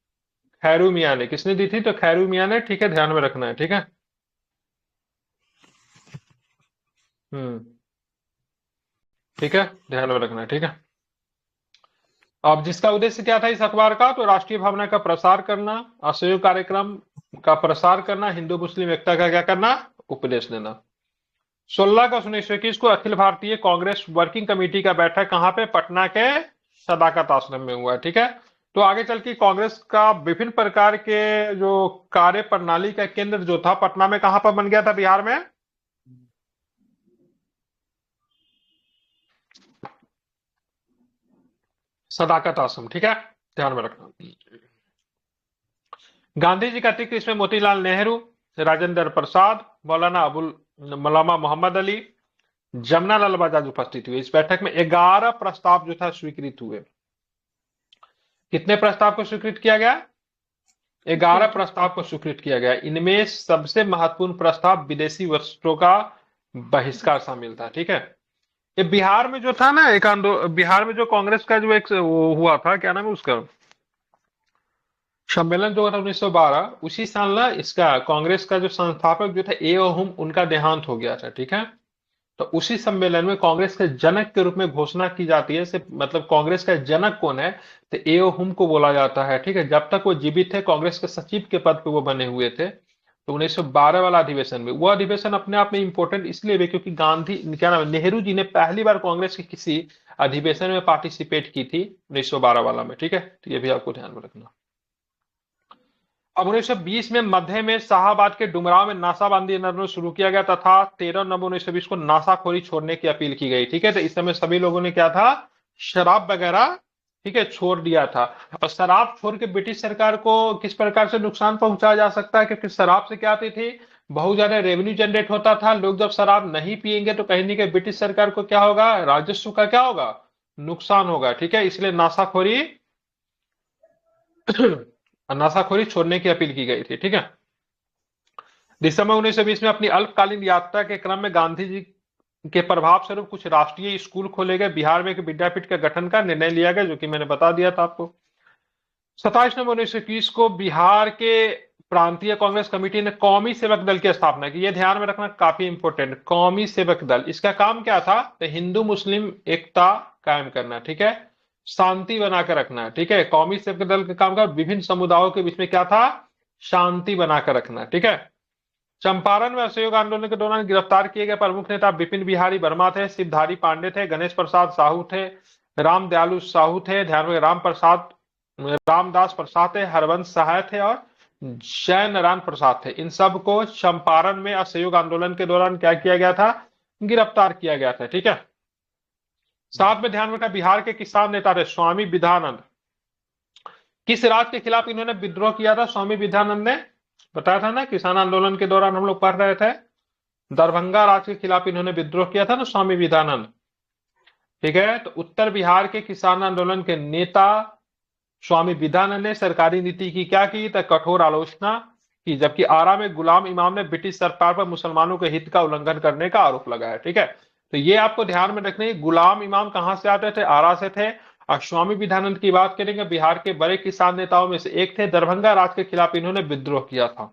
खैरू मियां ने, किसने दी थी, तो खैरू मियां ने, ठीक है, ध्यान में रखना है, ठीक है। ठीक है, ध्यान में रखना है, ठीक है। अब जिसका उद्देश्य क्या था इस अखबार का, तो राष्ट्रीय भावना का प्रसार करना, असहयोग कार्यक्रम का प्रसार करना, हिंदू मुस्लिम एकता का क्या करना, उपदेश देना। 16 अगस्त 1921 को अखिल भारतीय कांग्रेस वर्किंग कमेटी का बैठक कहां पे, पटना के सदाकत आश्रम में हुआ, ठीक है। तो आगे चल के कांग्रेस का विभिन्न प्रकार के जो कार्य प्रणाली का केंद्र जो था पटना में कहां पर बन गया था, बिहार में, सदाकत आश्रम, ठीक है, ध्यान में रखना। गांधी जी का अतिरिक्त इसमें मोतीलाल नेहरू, राजेंद्र प्रसाद, मौलाना मोहम्मद अली, जमनालाल बजाज उपस्थित हुए। इस बैठक में 11 प्रस्ताव जो था स्वीकृत हुए। कितने प्रस्ताव को स्वीकृत किया गया, 11 प्रस्ताव को स्वीकृत किया गया। इनमें सबसे महत्वपूर्ण प्रस्ताव विदेशी वस्त्रों का बहिष्कार शामिल था, ठीक है। ये बिहार में जो था ना एक बिहार में जो कांग्रेस का जो एक वो हुआ था, क्या नाम है उसका, सम्मेलन जो था 1912, उसी साल ना इसका कांग्रेस का जो संस्थापक जो था ए.ओ. हुम, उनका देहांत हो गया था, ठीक है। तो उसी सम्मेलन में कांग्रेस के जनक के रूप में घोषणा की जाती है, मतलब कांग्रेस का जनक कौन है, तो ए.ओ. हुम को बोला जाता है, ठीक है। जब तक वो जीवित थे कांग्रेस के सचिव के पद पे वो बने हुए थे। तो 1912 वाला अधिवेशन में, वो अधिवेशन अपने आप में इंपॉर्टेंट इसलिए भी क्योंकि गांधी, क्या नाम है, नेहरू जी ने पहली बार कांग्रेस के किसी अधिवेशन में पार्टिसिपेट की थी 1912 वाला में, ठीक है। तो ये भी आपको ध्यान में रखना। अब 1920 में मध्य में शाहबाद के डुमराव में नाशाबंदी आंदोलन शुरू किया गया तथा 13 नवंबर 1920 को नाशाखोरी छोड़ने की अपील की गई, ठीक है। तो इस समय सभी लोगों ने क्या था, शराब वगैरह, ठीक है, छोड़ दिया था। और शराब छोड़ के ब्रिटिश सरकार को किस प्रकार से नुकसान पहुंचाया जा सकता है, क्योंकि शराब से क्या आती थी, बहुत ज्यादा रेवेन्यू जनरेट होता था। लोग जब शराब नहीं पिएंगे तो कहीं ना कहीं ब्रिटिश सरकार को क्या होगा, राजस्व का क्या होगा, नुकसान होगा, ठीक है। इसलिए नशाखोरी नशाखोरी छोड़ने की अपील की गई थी, ठीक है। दिसंबर 1920 में अपनी अल्पकालीन यात्रा के क्रम में गांधी जी के प्रभाव स्वरूप कुछ राष्ट्रीय स्कूल खोले गए। बिहार में एक विद्यापीठ के गठन का निर्णय लिया गया, जो कि मैंने बता दिया था आपको। 27 नवंबर 1921 को बिहार के प्रांतीय कांग्रेस कमेटी ने कौमी सेवक दल की स्थापना की। यह ध्यान में रखना काफी इंपोर्टेंट, कौमी सेवक दल, इसका काम क्या था, तो हिंदू मुस्लिम एकता कायम करना, ठीक है, शांति बनाकर रखना, ठीक है। कौमी सेवक दल का काम का विभिन्न समुदायों के बीच में क्या था, शांति बनाकर रखना, ठीक है। चंपारण में असहयोग आंदोलन के दौरान गिरफ्तार किए गए प्रमुख नेता विपिन बिहारी वर्मा थे, शिवधारी पांडे थे, गणेश प्रसाद साहू थे, राम दयालु साहू थे, ध्यान में रामदास प्रसाद थे, हरवंश सहाय थे और जय नारायण प्रसाद थे। इन सब को चंपारण में असहयोग आंदोलन के दौरान क्या किया गया था, गिरफ्तार किया गया था, ठीक है। साथ में ध्यान रखना, बिहार के किसान नेता थे स्वामी विद्यानंद। किस राज्य के खिलाफ इन्होंने विद्रोह किया था स्वामी विद्यानंद ने, बताया था ना, किसान आंदोलन के दौरान हम लोग पढ़ रहे थे, दरभंगा राज्य के खिलाफ इन्होंने विद्रोह किया था ना स्वामी विद्यानंद, ठीक है। तो उत्तर बिहार के किसान आंदोलन के नेता स्वामी विद्यानंद ने सरकारी नीति की क्या की, तो कठोर आलोचना की, जबकि आरा में गुलाम इमाम ने ब्रिटिश सरकार पर मुसलमानों के हित का उल्लंघन करने का आरोप लगाया, ठीक है। तो ये आपको ध्यान में रखना है, गुलाम इमाम कहां से आते थे, आरा से थे। और स्वामी विद्यानंद की बात करेंगे, बिहार के बड़े किसान नेताओं में से एक थे, दरभंगा राज्य के खिलाफ इन्होंने विद्रोह किया था।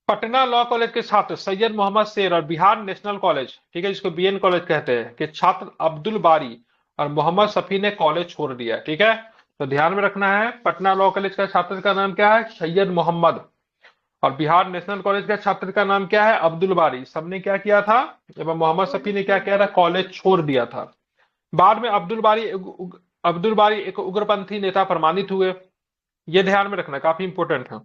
पटना लॉ कॉलेज के छात्र सैयद मोहम्मद शेर और बिहार नेशनल कॉलेज, ठीक है, जिसको बीएन कॉलेज कहते हैं, के छात्र अब्दुल बारी और मोहम्मद शफी ने कॉलेज छोड़ दिया, ठीक है। तो ध्यान में रखना है, पटना लॉ कॉलेज का छात्र का नाम क्या है, सैयद मोहम्मद, और बिहार नेशनल कॉलेज का छात्र का नाम क्या है, अब्दुल बारी। सबने क्या किया था, एवं मोहम्मद शफी ने क्या किया था, कॉलेज छोड़ दिया था। बाद में अब्दुल बारी एक उग्रपंथी नेता प्रमाणित हुए, यह ध्यान में रखना, काफी इंपोर्टेंट है।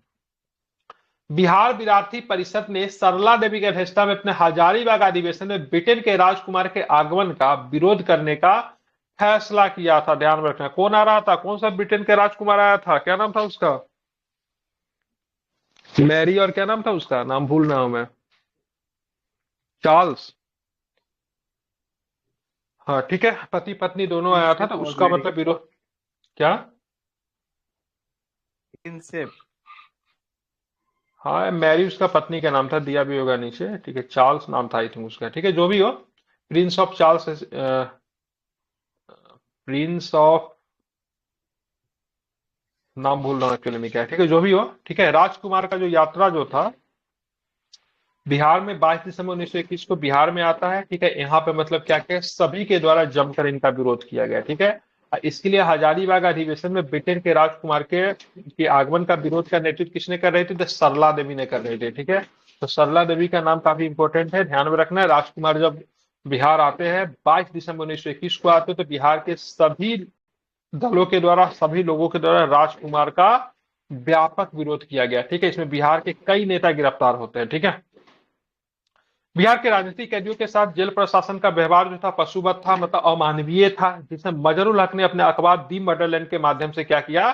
बिहार विद्यार्थी परिषद ने सरला देवी के अध्यक्षता में अपने हजारीबाग अधिवेशन में ब्रिटेन के राजकुमार के आगमन का विरोध करने का फैसला किया था। ध्यान में रखना, कौन आ रहा था, कौन सा ब्रिटेन के राजकुमार आया था, क्या नाम था उसका, मैरी, और क्या नाम था उसका, नाम भूल रहा हूं मैं, चार्ल्स, हाँ ठीक है, पति पत्नी दोनों आया था, तो उसका मतलब विरोध क्या, प्रिंसेप, हाँ मैरी उसका पत्नी का नाम था, दिया भी होगा नीचे, ठीक है। चार्ल्स नाम था आई थिंक उसका, ठीक है, जो भी हो, Prince of Charles, Prince of, नाम भूल रहा हूँ एक्चुअली में क्या है, ठीक है, जो भी हो, ठीक है। राजकुमार का जो यात्रा जो था बिहार में 22 दिसंबर 1921 को बिहार में आता है, ठीक है। यहाँ पे मतलब क्या क्या सभी के द्वारा जमकर इनका विरोध किया गया, ठीक है। इसके लिए हजारीबाग अधिवेशन में ब्रिटेन के राजकुमार के आगमन का विरोध का नेतृत्व किसने कर रही थी, तो सरला देवी ने कर रही थी, ठीक है। तो सरला देवी का नाम काफी इंपॉर्टेंट है, ध्यान में रखना है। राजकुमार जब बिहार आते हैं 22 दिसंबर 1921 को आते हैं, तो बिहार के सभी दलों के द्वारा, सभी लोगों के द्वारा राजकुमार का व्यापक विरोध किया गया, ठीक है। इसमें बिहार के कई नेता गिरफ्तार होते हैं, ठीक है। बिहार के राजनीतिक कैदियों के साथ जेल प्रशासन का व्यवहार जो था पशुवत था, मतलब अमानवीय था, जिसमें मजरुल हक ने अपने अखबार दी मदरलैंड के माध्यम से क्या किया,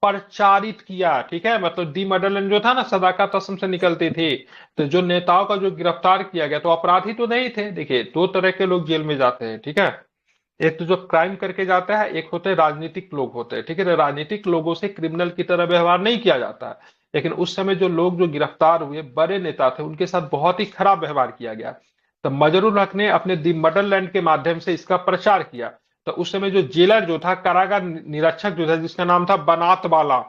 प्रचारित किया, ठीक है। मतलब दी मदरलैंड जो था ना, सदाकत असम से निकलती थी। तो जो नेताओं का जो गिरफ्तार किया गया, तो अपराधी तो नहीं थे। देखिए, दो तरह के लोग जेल में जाते हैं, ठीक है। एक तो जो क्राइम करके जाता है, एक होते हैं राजनीतिक लोग होते हैं, ठीक है। राजनीतिक लोगों से क्रिमिनल की तरह व्यवहार नहीं किया जाता है, लेकिन उस समय जो लोग जो गिरफ्तार हुए बड़े नेता थे, उनके साथ बहुत ही खराब व्यवहार किया गया। तो मजरुल हक ने अपने दी मदरलैंड के माध्यम से इसका प्रचार किया। तो उस समय जो जेलर जो था, कारागार निरीक्षक जो था, जिसका नाम था बनात वाला,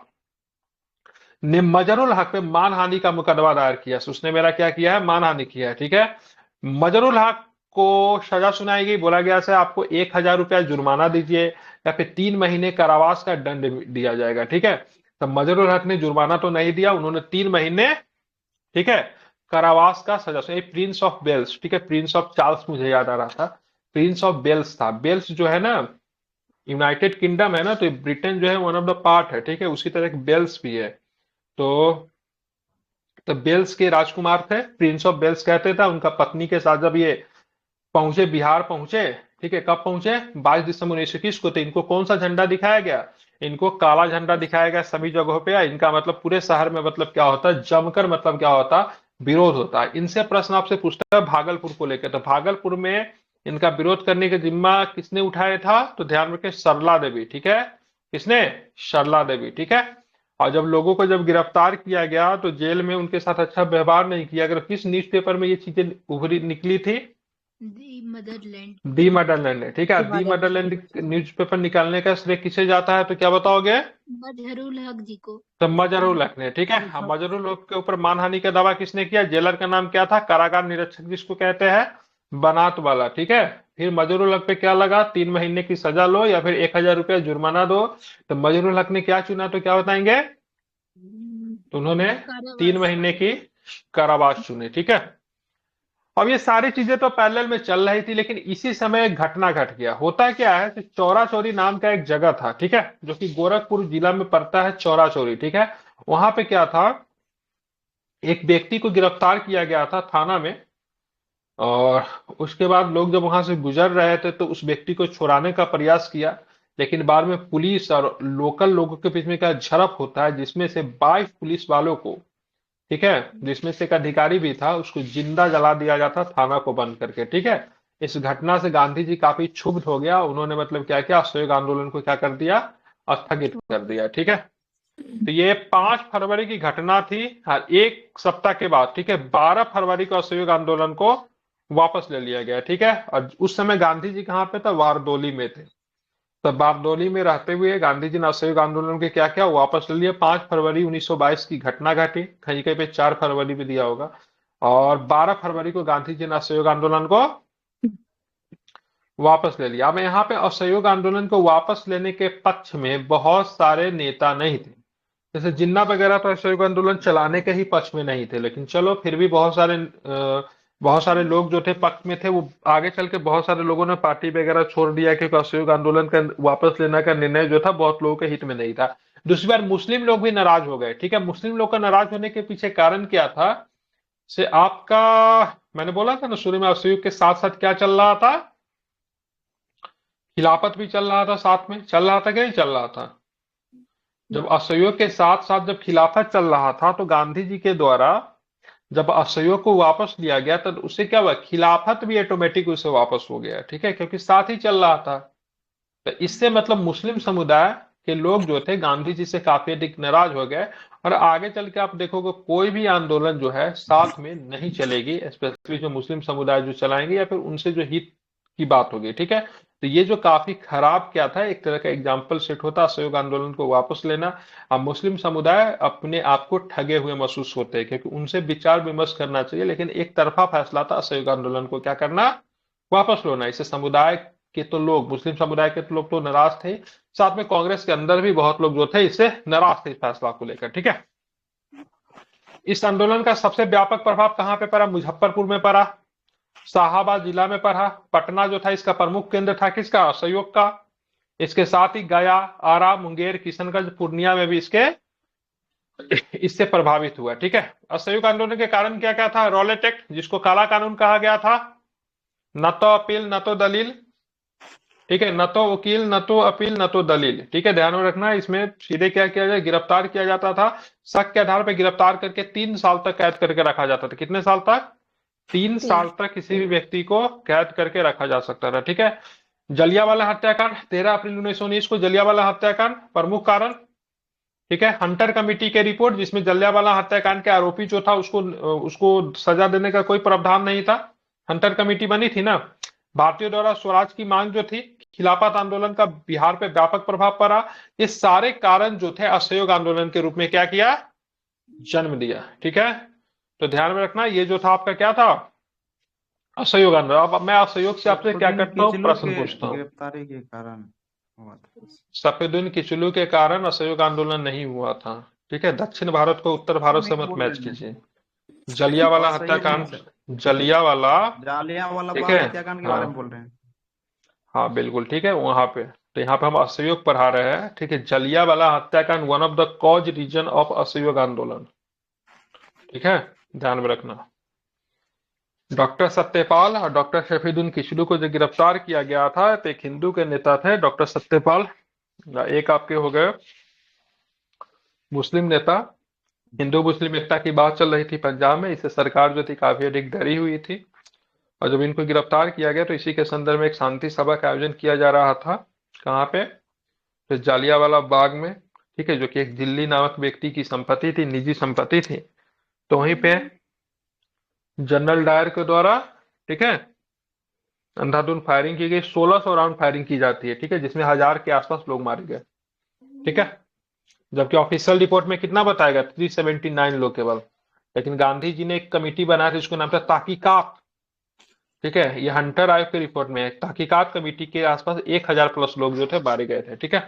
ने मजरुल हक पे मानहानि का मुकदमा दायर किया। उसने मेरा क्या किया है, मानहानि किया है, ठीक है। मजरुल हक को सजा सुनाई गई, बोला गया से आपको 1000 रुपया जुर्माना दीजिए या फिर 3 महीने कारावास का दंड दिया जाएगा, ठीक है। तो मजरुल हक ने जुर्माना तो नहीं दिया, उन्होंने 3 महीने, ठीक है, कारावास का सजा सुनाई। प्रिंस ऑफ वेल्स, ठीक है, प्रिंस ऑफ चार्ल्स मुझे याद आ रहा था, प्रिंस ऑफ वेल्स था। वेल्स जो है ना, यूनाइटेड किंगडम है ना, तो ब्रिटेन जो है वन ऑफ द पार्ट है, ठीक है। उसी तरह एक वेल्स भी है। तो वेल्स के राजकुमार थे, प्रिंस ऑफ वेल्स कहते थे। उनका पत्नी के साथ जब ये बिहार पहुंचे, ठीक है, कब पहुंचे? 22 दिसंबर 1921 को। तो इनको कौन सा झंडा दिखाया गया? इनको काला झंडा दिखाया गया सभी जगहों पे। इनका मतलब पूरे शहर में मतलब क्या होता है, जमकर मतलब क्या होता है, विरोध होता है। इनसे प्रश्न आपसे पूछता है भागलपुर को लेकर। तो भागलपुर में इनका विरोध करने का जिम्मा किसने उठाया था? तो ध्यान रखें, सरला देवी। ठीक है, किसने? सरला देवी। ठीक है। और जब लोगों को जब गिरफ्तार किया गया तो जेल में उनके साथ अच्छा व्यवहार नहीं किया। अगर किस न्यूज़पेपर में ये चीजें उभरी निकली थी? दी मदरलैंड। दी मदरलैंड है। ठीक है, दी हिमालय मदरलैंड न्यूज़पेपर निकालने का श्रेय किसे जाता है? तो क्या बताओगे? मजहरुल हक जी को। तो मजहरुल हक ने। ठीक है, हाँ, मजहरुल हक के ऊपर मानहानि का दावा किसने किया? जेलर का नाम क्या था? कारागार निरीक्षक जिसको कहते हैं, बनात वाला। ठीक है, फिर मजहरुल हक पे क्या लगा? 3 महीने की सजा लो या फिर 1,000 रुपया जुर्माना दो। तो मजहरुल हक ने क्या चुना? तो क्या बताएंगे? तो उन्होंने 3 कारावास। महीने की कारावास चुने। ठीक है, अब ये सारी चीजें तो पैरेलल में चल रही थी, लेकिन इसी समय एक घटना घट गया। होता क्या है कि चौरा चौरी नाम का एक जगह था, ठीक है, जो कि गोरखपुर जिला में पड़ता है, चौरा चौरी। ठीक है, वहां पे क्या था, एक व्यक्ति को गिरफ्तार किया गया था थाना में। और उसके बाद लोग जब वहां से गुजर रहे थे तो उस व्यक्ति को छुड़ाने का प्रयास किया, लेकिन बाद में पुलिस और लोकल लोगों के बीच में क्या झड़प होता है, जिसमें से 22 पुलिस वालों को, ठीक है, जिसमें से एक अधिकारी भी था, उसको जिंदा जला दिया जाता थाना को बंद करके। ठीक है, इस घटना से गांधी जी काफी क्षुब्ध हो गया। उन्होंने मतलब क्या किया, असहयोग आंदोलन को क्या कर दिया? स्थगित कर दिया। ठीक है, तो ये 5 फरवरी की घटना थी। और एक सप्ताह के बाद, ठीक है, 12 फरवरी को असहयोग आंदोलन को वापस ले लिया गया। ठीक है, और उस समय गांधी जी कहाँ पे था? वारदोली में थे। तो बारदोली में रहते हुए गांधी जी ने असहयोग आंदोलन के क्या क्या वापस ले लिया। 5 फरवरी 1922 की घटना घटी, कहीं कहीं पे 4 फरवरी भी दिया होगा। और 12 फरवरी को गांधी जी ने असहयोग आंदोलन को वापस ले लिया। अब यहाँ पे असहयोग आंदोलन को वापस लेने के पक्ष में बहुत सारे नेता नहीं थे। जैसे जिन्ना वगैरह तो असहयोग आंदोलन चलाने के ही पक्ष में नहीं थे, लेकिन चलो फिर भी बहुत सारे लोग जो थे पक्ष में थे। वो आगे चल के बहुत सारे लोगों ने पार्टी वगैरह छोड़ दिया, क्योंकि असहयोग आंदोलन का वापस लेने का निर्णय जो था बहुत लोगों के हित में नहीं था। दूसरी बार मुस्लिम लोग भी नाराज हो गए। ठीक है, मुस्लिम लोग का नाराज होने के पीछे कारण क्या था? से आपका, मैंने बोला था ना शुरू में, असहयोग के साथ साथ क्या चल रहा था? खिलाफत भी चल रहा था, साथ में चल रहा था क्या? नहीं चल रहा था। जब असहयोग के साथ साथ जब खिलाफत चल रहा था तो गांधी जी के द्वारा जब असहयोग को वापस लिया गया तो उससे क्या हुआ? खिलाफत भी ऑटोमेटिक उसे वापस हो गया। ठीक है, क्योंकि साथ ही चल रहा था। तो इससे मतलब मुस्लिम समुदाय के लोग जो थे गांधी जी से काफी अधिक नाराज हो गए। और आगे चल के आप देखोगे कोई भी आंदोलन जो है साथ में नहीं चलेगी, स्पेशली जो मुस्लिम समुदाय जो चलाएंगे या फिर उनसे जो हित की बात होगी। ठीक है, तो ये जो काफी खराब क्या था, एक तरह का एग्जाम्पल सेट होता असहयोग आंदोलन को वापस लेना। अब मुस्लिम समुदाय अपने आप को ठगे हुए महसूस होते हैं, क्योंकि उनसे विचार विमर्श करना चाहिए, लेकिन एक तरफा फैसला था असहयोग आंदोलन को क्या करना? वापस लेना। इससे समुदाय के तो लोग, मुस्लिम समुदाय के तो लोग तो नाराज थे, साथ में कांग्रेस के अंदर भी बहुत लोग जो थे इससे नाराज थे इस फैसला को लेकर। ठीक है, इस आंदोलन का सबसे व्यापक प्रभाव कहां पे पड़ा? मुजफ्फरपुर में पड़ा, शाहाबाद जिला में पड़ा। पटना जो था इसका प्रमुख केंद्र था किसका? असहयोग का। इसके साथ ही गया, आरा, मुंगेर, किशनगंज, पूर्णिया में भी इससे प्रभावित हुआ। ठीक है, असहयोग आंदोलन के कारण क्या क्या था? रॉलेट एक्ट, जिसको काला कानून कहा गया था। न तो अपील न तो दलील, ठीक है, न तो वकील न तो अपील न तो दलील। ठीक है, ध्यान में रखना, इसमें सीधे क्या किया जाए? गिरफ्तार किया जाता था। शक के आधार पर गिरफ्तार करके 3 साल तक कैद करके रखा जाता था। कितने साल तक? 3 साल तक किसी भी व्यक्ति को कैद करके रखा जा सकता था। ठीक है, जलियांवाला हत्याकांड, 13 अप्रैल 1919 को जलियांवाला हत्याकांड प्रमुख कारण। ठीक है, हंटर कमेटी की रिपोर्ट, जिसमें जलियांवाला हत्याकांड के आरोपी जो था उसको सजा देने का कोई प्रावधान नहीं था। हंटर कमेटी बनी थी ना। भारतीयों द्वारा स्वराज की मांग जो थी, खिलाफत आंदोलन का बिहार पे व्यापक प्रभाव पड़ा। ये सारे कारण जो थे असहयोग आंदोलन के रूप में क्या किया? जन्म दिया। ठीक है, तो ध्यान में रखना, ये जो था आपका क्या था? असहयोग आंदोलन। अब मैं असहयोग से आपसे क्या करता हूँ? प्रश्न पूछता हूँ। गिरफ्तारी के कारण हुआ था। सफेदुद्दीन किचलू के कारण असहयोग आंदोलन नहीं हुआ था। ठीक है, दक्षिण भारत को उत्तर भारत से मत मैच कीजिए। जलियांवाला हत्याकांड, जालियांवाला ठीक बाग है, हत्याकांड के बारे में बोल रहे हैं। हाँ बिल्कुल, ठीक है, वहां पे तो यहाँ पे हम असहयोग पढ़ा रहे हैं। ठीक है, जलियांवाला हत्याकांड one of the cause reason of असहयोग आंदोलन। ठीक है, ध्यान में रखना। डॉक्टर सत्यपाल और डॉक्टर शफीउद्दीन किचलू को जो गिरफ्तार किया गया था तो एक हिंदू के नेता थे डॉक्टर सत्यपाल, एक आपके हो गए मुस्लिम नेता। हिंदू मुस्लिम एकता की बात चल रही थी पंजाब में, इससे सरकार जो थी काफी अधिक डरी हुई थी। और जब इनको गिरफ्तार किया गया तो इसी के संदर्भ में एक शांति सभा का आयोजन किया जा रहा था। कहाँ पे? तो जालियांवाला बाग में, ठीक है, जो कि एक दिल्ली नामक व्यक्ति की संपत्ति थी, निजी संपत्ति थी। तो वहीं पे जनरल डायर के द्वारा, ठीक है, अंधाधुंध फायरिंग की गई। 1600 राउंड फायरिंग की जाती है, ठीक है, जिसमें 1000 के आसपास लोग मारे गए, ठीक है। जबकि ऑफिशियल रिपोर्ट में कितना बताया गया? 379 लोग केवल। लेकिन गांधी जी ने एक कमेटी बनाई थी, उसको नाम था ताकीकात, ठीक है। ये हंटर आयोग की रिपोर्ट में है। तहकीकात कमेटी के आसपास 1000 प्लस लोग जो थे मारे गए थे, ठीक है।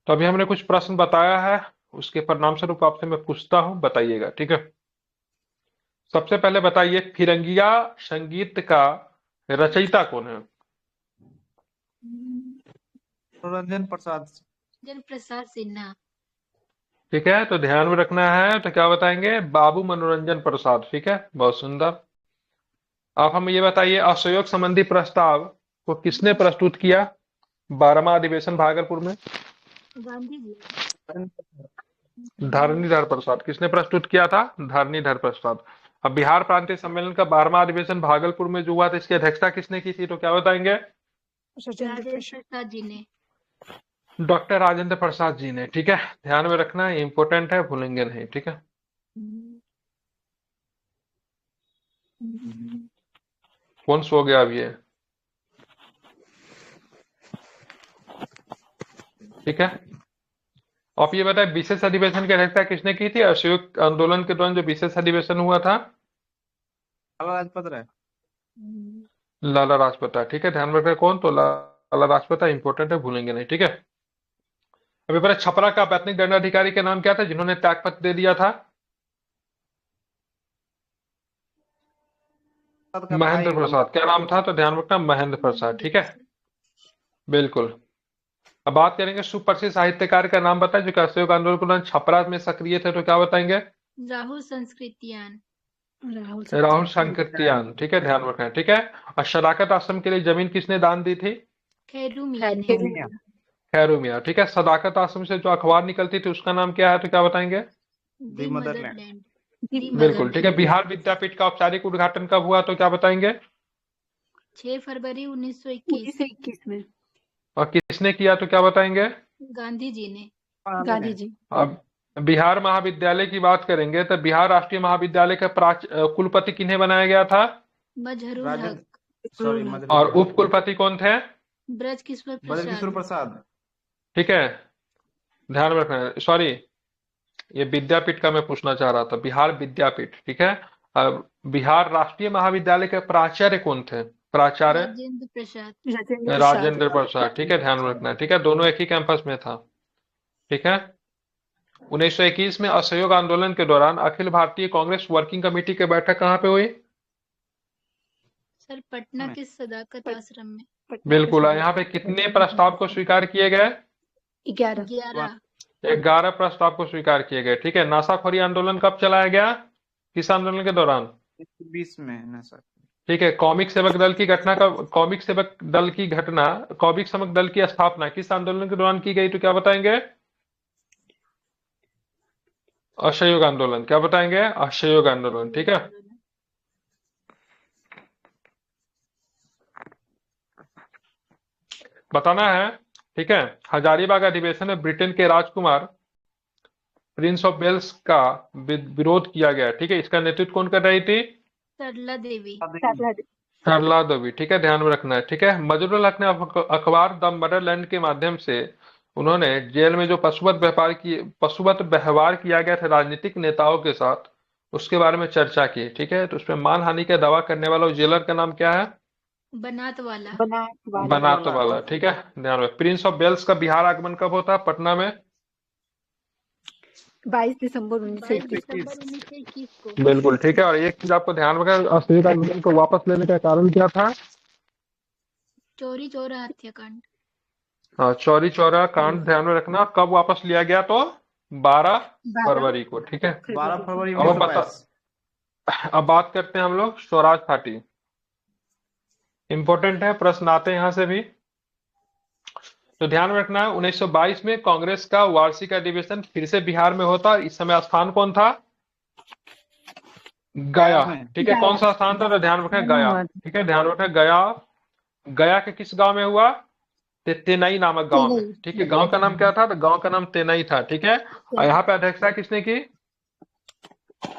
तो अभी हमने कुछ प्रश्न बताया है, उसके परिणाम स्वरूप आपसे मैं पूछता हूं, बताइएगा, ठीक है। सबसे पहले बताइए, फिरंगिया संगीत का रचयिता कौन है? मनोरंजन प्रसाद। जन प्रसाद सिन्हा। ठीक है, तो ध्यान में रखना है। तो क्या बताएंगे? बाबू मनोरंजन प्रसाद, ठीक है, बहुत सुंदर। आप हमें ये बताइए, असहयोग संबंधी प्रस्ताव को किसने प्रस्तुत किया 12वां अधिवेशन भागलपुर में? गांधी जी। धरणीधर प्रसाद। किसने प्रस्तुत किया था? धरणीधर प्रसाद। अब बिहार प्रांतीय सम्मेलन का 12वां अधिवेशन भागलपुर में जो हुआ था, इसकी अध्यक्षता किसने की थी? तो क्या बताएंगे? राजेंद्र प्रसाद जी ने। डॉक्टर राजेंद्र प्रसाद जी ने, ठीक है। ध्यान में रखना है, इंपॉर्टेंट है, भूलेंगे नहीं, ठीक है। कौन सो गया अब ये? ठीक है। आप ये बताएं, विशेष अधिवेशन की अध्यक्षता किसने की थी? असहयोग आंदोलन के दौरान जो विशेष अधिवेशन हुआ था, लाला लाजपत राय। लाला राजपत राय, ठीक है। ध्यान में रखना कौन? तो लाला राजपत राय, इंपॉर्टेंट है, भूलेंगे नहीं, ठीक है। अभी पता, छपरा का वैतनिक दंडाधिकारी का नाम क्या था जिन्होंने त्यागपत्र दे दिया था? महेंद्र प्रसाद। क्या नाम था? तो ध्यान रखना, महेंद्र प्रसाद, ठीक है, बिल्कुल। अब बात करेंगे सुप्रसिद्ध साहित्यकार का नाम बताएं जो कि असहयोग आंदोलन के दौरान छपरा में सक्रिय थे, तो क्या बताएंगे? राहुल संस्कृतियान। राहुल संकृत्यान, ठीक है, ध्यान रखना है, ठीक है। और सदाकत आश्रम के लिए जमीन किसने दान दी थी? खैरू मियां ने। खैरू मियां, ठीक है। सदाकत आश्रम से जो अखबार निकलती थी उसका नाम क्या है? तो क्या बताएंगे? दी मदरलैंड। बिल्कुल, ठीक है। बिहार विद्यापीठ का औपचारिक उद्घाटन कब हुआ? तो क्या बताएंगे? 6 फरवरी 1921 में। और किसने किया? तो क्या बताएंगे? गांधी जी ने। गांधी जी। अब बिहार महाविद्यालय की बात करेंगे तो बिहार राष्ट्रीय महाविद्यालय का कुलपति किन्हें बनाया गया था? मजहरूल हक। सॉरी, और उप कुलपति कौन थे? ब्रजकिशोर ब्रजकिशोर प्रसाद। प्रसाद। ठीक है, ध्यान में रखना। सॉरी, ये विद्यापीठ का मैं पूछना चाह रहा था, बिहार विद्यापीठ, ठीक है। अब बिहार राष्ट्रीय महाविद्यालय के प्राचार्य कौन थे? प्राचार्य राजेंद्र प्रसाद। राजेंद्र प्रसाद, ठीक है, ध्यान में रखना, ठीक है। दोनों एक ही कैंपस में था, ठीक है। 1921 में असहयोग आंदोलन के दौरान अखिल भारतीय कांग्रेस वर्किंग कमेटी की बैठक कहाँ पे हुई? सर पटना के सदाकत आश्रम में। बिल्कुल। यहाँ पे कितने प्रस्ताव को स्वीकार किए गए? 11। 11 प्रस्ताव को स्वीकार किए गए, ठीक है। नासाखोरी आंदोलन कब चलाया गया? किस आंदोलन के दौरान? 20 में ना सर। ठीक है। कॉमिक सेवक दल की घटना का कॉमिक सेवक दल की घटना कॉमिक सेवक दल की स्थापना किस आंदोलन के दौरान की गई? तो क्या बताएंगे? असहयोग आंदोलन। क्या बताएंगे? असहयोग आंदोलन, ठीक है। बताना है, ठीक है। हजारीबाग अधिवेशन में ब्रिटेन के राजकुमार प्रिंस ऑफ वेल्स का विरोध किया गया, ठीक है। इसका नेतृत्व कौन कर रही थी? सरला देवी। सरला देवी, ठीक है, ध्यान में रखना है, ठीक है। मजरूल हक ने अखबार द मदरलैंड के माध्यम से उन्होंने जेल में जो पशुवत व्यवहार किया गया था राजनीतिक नेताओं के साथ, उसके बारे में चर्चा की, ठीक है। तो उसमें मानहानि का दावा करने वाला जेलर का नाम क्या है? बनात वाला। बनात वाला, ठीक है, ध्यान में। प्रिंस ऑफ वेल्स का बिहार आगमन कब होता है पटना में? 22 दिसंबर 1921 को। बिल्कुल, ठीक है। और एक चीज आपको ध्यान रखना, असहयोग आंदोलन को वापस लेने का कारण क्या था? चौरी चौरा हत्याकांड। हाँ, चौरी चौरा कांड, ध्यान में रखना। कब वापस लिया गया? तो 12 फरवरी को, ठीक है। 12 फरवरी अब हम 1922। अब बात करते हैं हम लोग स्वराज पार्टी। इंपॉर्टेंट है, प्रश्न आते हैं यहां से भी, तो ध्यान में रखना है। 1922 में कांग्रेस का वार्षिक अधिवेशन फिर से बिहार में होता, इस समय स्थान कौन था? गया। में ठीक है, कौन सा स्थान था? तो ध्यान रखें, गया। ठीक है, ध्यान रखें, गया। गया के किस गांव में हुआ? तेनई नामक गांव में। ठीक है, गांव का नाम क्या था? तो गांव का नाम तेनई था। ठीक है, और यहाँ पे अध्यक्षता किसने की?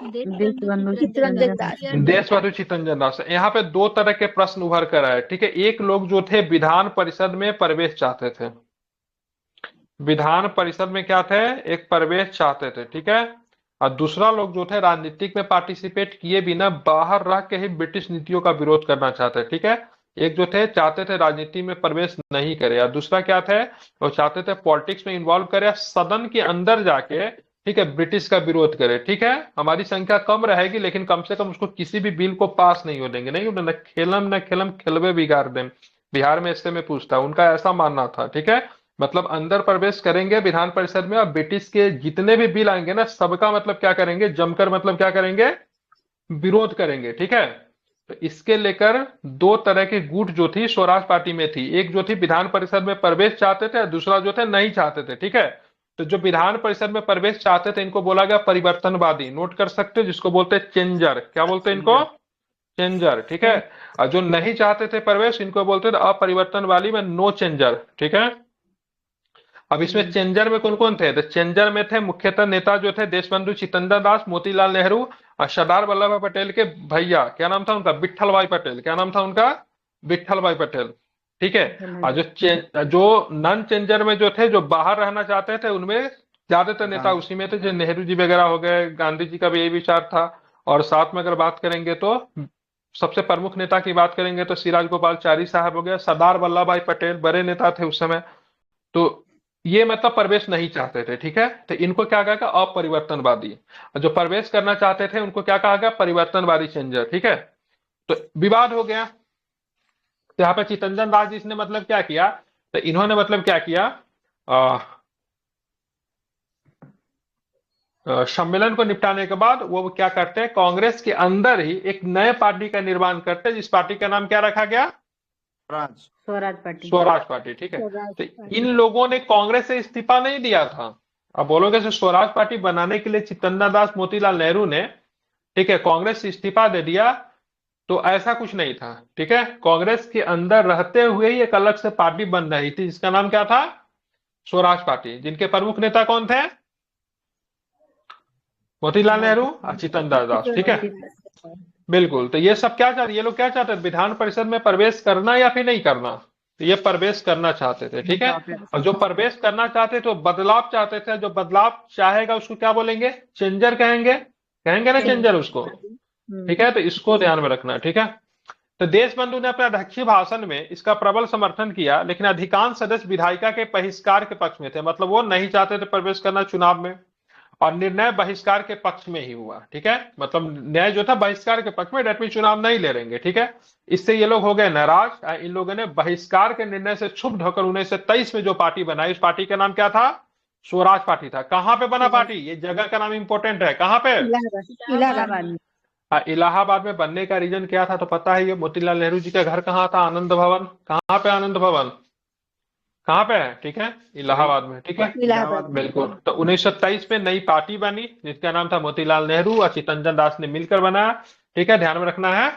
देशबंधु चित्तरंजन चित्तरंजन देशबंधु चित्तरंजन दास। यहाँ पे दो तरह के प्रश्न उभर कर आए। ठीक है, एक लोग जो थे विधान परिषद में प्रवेश चाहते थे, विधान परिषद में क्या थे? एक प्रवेश चाहते थे। ठीक है, और दूसरा लोग जो थे राजनीतिक में पार्टिसिपेट किए बिना बाहर रह के ही ब्रिटिश नीतियों का विरोध करना चाहते थे। ठीक है, एक जो थे चाहते थे राजनीति में प्रवेश नहीं करे, और दूसरा क्या थे? वो चाहते थे पॉलिटिक्स में इन्वॉल्व करे, सदन के अंदर जाके, ठीक है, ब्रिटिश का विरोध करे। ठीक है, हमारी संख्या कम रहेगी लेकिन कम से कम उसको किसी भी बिल को पास नहीं हो देंगे, नहीं न खेलम न खेलम खेलवे बिगाड़ दें। बिहार में इससे मैं पूछता, उनका ऐसा मानना था। ठीक है, मतलब अंदर प्रवेश करेंगे विधान परिषद में, और ब्रिटिश के जितने भी बिल आएंगे ना, सबका मतलब क्या करेंगे? जमकर मतलब क्या करेंगे? विरोध करेंगे। ठीक है, तो इसके लेकर दो तरह की गुट जो थी स्वराज पार्टी में थी। एक जो थी विधान परिषद में प्रवेश चाहते थे, और दूसरा जो थे नहीं चाहते थे। ठीक है, तो जो विधान परिषद में प्रवेश चाहते थे इनको बोला गया परिवर्तनवादी। नोट कर सकते हो, जिसको बोलते हैं चेंजर। क्या बोलते हैं इनको? चेंजर। ठीक है, और जो नहीं चाहते थे प्रवेश इनको बोलते थे अपरिवर्तनवादी में नो चेंजर। ठीक है, अब इसमें चेंजर में कौन कौन थे? तो चेंजर में थे मुख्यतः नेता जो थे देशबंधु चित्तरंजन दास, मोतीलाल नेहरू, और सरदार वल्लभ भाई पटेल के भैया, क्या नाम था उनका? विट्ठल भाई पटेल। क्या नाम था उनका? विट्ठल भाई पटेल। ठीक है, और जो नॉन चेंजर में जो थे, जो बाहर रहना चाहते थे, उनमें ज्यादातर नेता उसी में थे, जो नेहरू जी वगैरह हो गए, गांधी जी का भी यही विचार था। और साथ में अगर बात करेंगे तो सबसे प्रमुख नेता की बात करेंगे तो श्री राजगोपालचारी साहब हो गए, सरदार वल्लभ भाई पटेल बड़े नेता थे उस समय। तो ये मतलब प्रवेश नहीं चाहते थे। ठीक है, तो इनको क्या कहा गया? अपरिवर्तनवादी। और जो प्रवेश करना चाहते थे उनको क्या कहा गया? परिवर्तनवादी, चेंजर। ठीक है, तो विवाद हो गया। तो यहाँ पे चित्तरंजन दास जी ने मतलब क्या किया? तो इन्होंने मतलब क्या किया? सम्मेलन को निपटाने के बाद वो क्या करते हैं? कांग्रेस के अंदर ही एक नए पार्टी का निर्माण करते हैं, जिस पार्टी का नाम क्या रखा गया? स्वराज पार्टी। स्वराज पार्टी। ठीक है, तो इन लोगों ने कांग्रेस से इस्तीफा नहीं दिया था। अब बोलोगे तो स्वराज पार्टी बनाने के लिए चित्तरंजन दास, मोतीलाल नेहरू ने, ठीक है, कांग्रेस से इस्तीफा दे दिया, तो ऐसा कुछ नहीं था। ठीक है, कांग्रेस के अंदर रहते हुए ही एक अलग से पार्टी बन रही थी, जिसका नाम क्या था? स्वराज पार्टी। जिनके प्रमुख नेता कौन थे? मोतीलाल नेहरू और चित्तरंजन दास। ठीक है, बिल्कुल। तो ये सब क्या चाहते? ये लोग क्या चाहते थे? विधान परिषद में प्रवेश करना या फिर नहीं करना? तो ये प्रवेश करना चाहते थे। ठीक है, और जो प्रवेश करना चाहते थे वो बदलाव चाहते थे। जो बदलाव चाहेगा उसको क्या बोलेंगे? चेंजर कहेंगे। कहेंगे ना चेंजर उसको। ठीक है, तो इसको ध्यान में रखना। ठीक है, तो देशबंधु ने अपने अध्यक्षीय भाषण में इसका प्रबल समर्थन किया, लेकिन अधिकांश सदस्य विधायिका के बहिष्कार के पक्ष में थे। मतलब वो नहीं चाहते थे प्रवेश करना चुनाव में, और निर्णय बहिष्कार के पक्ष में ही हुआ। ठीक है, मतलब न्याय जो था बहिष्कार के पक्ष में, डेट में चुनाव नहीं ले लेंगे। ठीक है, इससे ये लोग हो गए नाराज। इन लोगों ने बहिष्कार के निर्णय से क्षुब्ध होकर 1923 में जो पार्टी बनाई, उस पार्टी का नाम क्या था? स्वराज पार्टी था। कहां पे बना पार्टी? ये जगह का नाम इंपॉर्टेंट है। कहां पे? इलाहाबाद। इलाहाबाद में बनने का रीजन क्या था? तो पता है, ये मोतीलाल नेहरू जी का घर कहाँ था? आनंद भवन। कहाँ पे आनंद भवन? कहाँ पे है? ठीक है, इलाहाबाद में। ठीक है, इलाहाबाद। बिल्कुल। तो 1927 में नई पार्टी बनी, जिसका नाम था मोतीलाल नेहरू, और चित्तरंजन दास ने मिलकर बनाया। ठीक है, ध्यान में रखना है।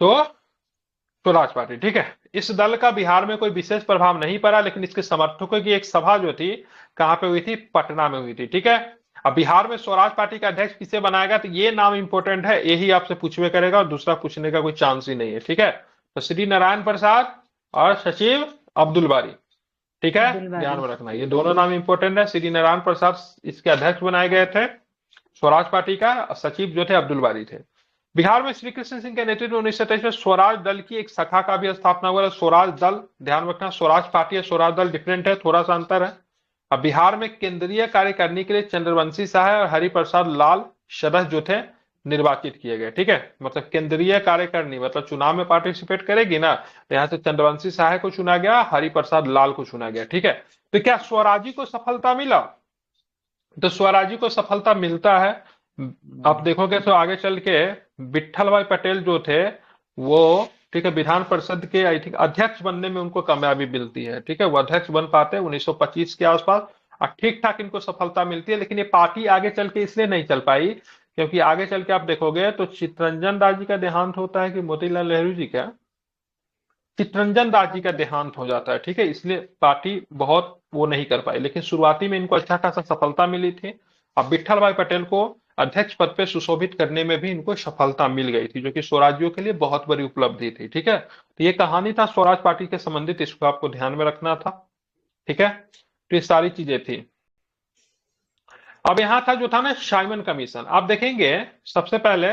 तो स्वराज पार्टी। ठीक है, इस दल का बिहार में कोई विशेष प्रभाव नहीं पड़ा, लेकिन इसके समर्थकों की एक सभा जो थी कहां पे हुई थी? पटना में हुई थी। ठीक है, अब बिहार में स्वराज पार्टी का अध्यक्ष किसे बनाएगा? तो ये नाम इंपॉर्टेंट है, यही आपसे पूछवे करेगा, और दूसरा पूछने का कोई चांस ही नहीं है। ठीक है, तो श्री नारायण प्रसाद और सचिव अब्दुल बारी। ठीक है, ध्यान में रखना, ये दोनों नाम इंपॉर्टेंट है। श्री नारायण प्रसाद इसके अध्यक्ष बनाए गए थे स्वराज पार्टी का, सचिव जो थे अब्दुल बारी थे। बिहार में श्री कृष्ण सिंह के नेतृत्व में 1923 में स्वराज दल की एक शाखा का भी स्थापना हुआ। स्वराज दल, ध्यान रखना, स्वराज पार्टी है, स्वराज दल डिफरेंट है, थोड़ा सा अंतर है। अब बिहार में केंद्रीय कार्य करने के लिए चंद्रवंशी शाह और हरिप्रसाद लाल शरद जो थे निर्वाचित किए गए। ठीक है, मतलब केंद्रीय कार्यकारिणी, मतलब चुनाव में पार्टिसिपेट करेगी ना, तो यहाँ से चंद्रवंशी शाह को चुना गया, हरिप्रसाद लाल को चुना गया। ठीक है, तो क्या स्वराजी को सफलता मिला? तो स्वराजी को सफलता मिलता है, आप देखोगे तो आगे चल के विट्ठल भाई पटेल जो थे वो, ठीक है, विधान परिषद के आई थिंक अध्यक्ष बनने में उनको कामयाबी मिलती है, ठीक है, वो अध्यक्ष बन पाते हैं 1925 के आसपास, और ठीक ठाक इनको सफलता मिलती है। लेकिन ये पार्टी आगे चल के इसलिए नहीं चल पाई क्योंकि आगे चल के आप देखोगे तो चित्तरंजन दास जी का देहांत होता है कि मोतीलाल नेहरू जी का, चित्तरंजन दास जी का देहांत हो जाता है, ठीक है, इसलिए पार्टी बहुत वो नहीं कर पाई। लेकिन शुरुआती में इनको अच्छा खासा सफलता मिली थी और विट्ठल भाई पटेल को अध्यक्ष पद पे सुशोभित करने में भी इनको सफलता मिल गई थी, जो कि स्वराज्यों के लिए बहुत बड़ी उपलब्धि थी, ठीक है। तो ये कहानी था स्वराज पार्टी के संबंधित, इसको आपको ध्यान में रखना था, ठीक है। तो ये सारी चीजें थी। अब यहां था जो था ना साइमन कमीशन। आप देखेंगे सबसे पहले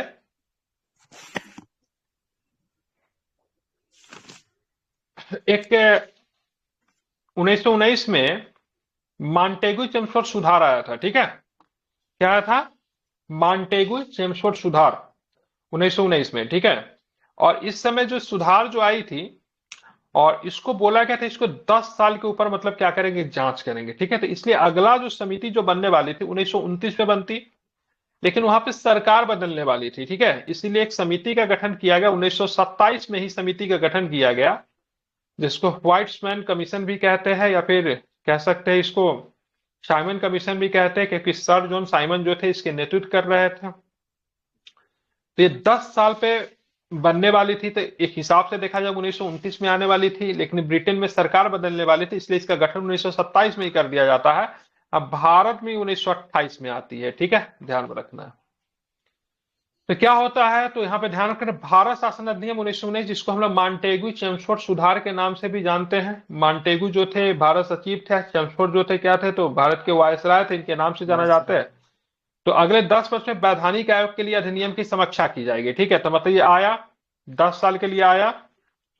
एक 1919 में मॉन्टेगू चेम्सफोर्ड सुधार आया था, ठीक है। क्या आया था? मॉन्टेगू चेम्सफोर्ड सुधार 1919 में, ठीक है। और इस समय जो सुधार जो आई थी और इसको बोला गया था इसको 10 साल के ऊपर मतलब क्या करेंगे, जांच करेंगे, ठीक है। तो इसलिए अगला जो समिति जो बनने वाली थी 1929 में बनती, लेकिन वहां पे सरकार बदलने वाली थी, ठीक है। इसीलिए एक समिति का गठन किया गया 1927 में ही समिति का गठन किया गया, जिसको व्हाइट्समैन कमीशन भी कहते हैं या फिर कह सकते हैं इसको साइमन कमीशन भी कहते हैं, क्योंकि सर जॉन साइमन जो थे इसके नेतृत्व कर रहे थे। तो ये 10 साल पे बनने वाली थी, तो एक हिसाब से देखा जाए 1929 में आने वाली थी, लेकिन ब्रिटेन में सरकार बदलने वाली थी, इसलिए इसका गठन 1927 में ही कर दिया जाता है। अब भारत में 1928 में आती है, ठीक है, ध्यान में रखना है। तो क्या होता है, तो यहाँ पे ध्यान रखना, भारत शासन अधिनियम 1919, जिसको हम लोग मॉन्टेगू चेम्सफोर्ड सुधार के नाम से भी जानते हैं। मॉन्टेगू जो थे भारत सचिव थे, चेम्सफोर्ड जो थे क्या थे, तो भारत के वायसराय थे, इनके नाम से जाना जाता है। तो अगले 10 वर्ष में वैधानिक आयोग के लिए अधिनियम की समीक्षा की जाएगी, ठीक है। तो मतलब ये आया 10 साल के लिए आया,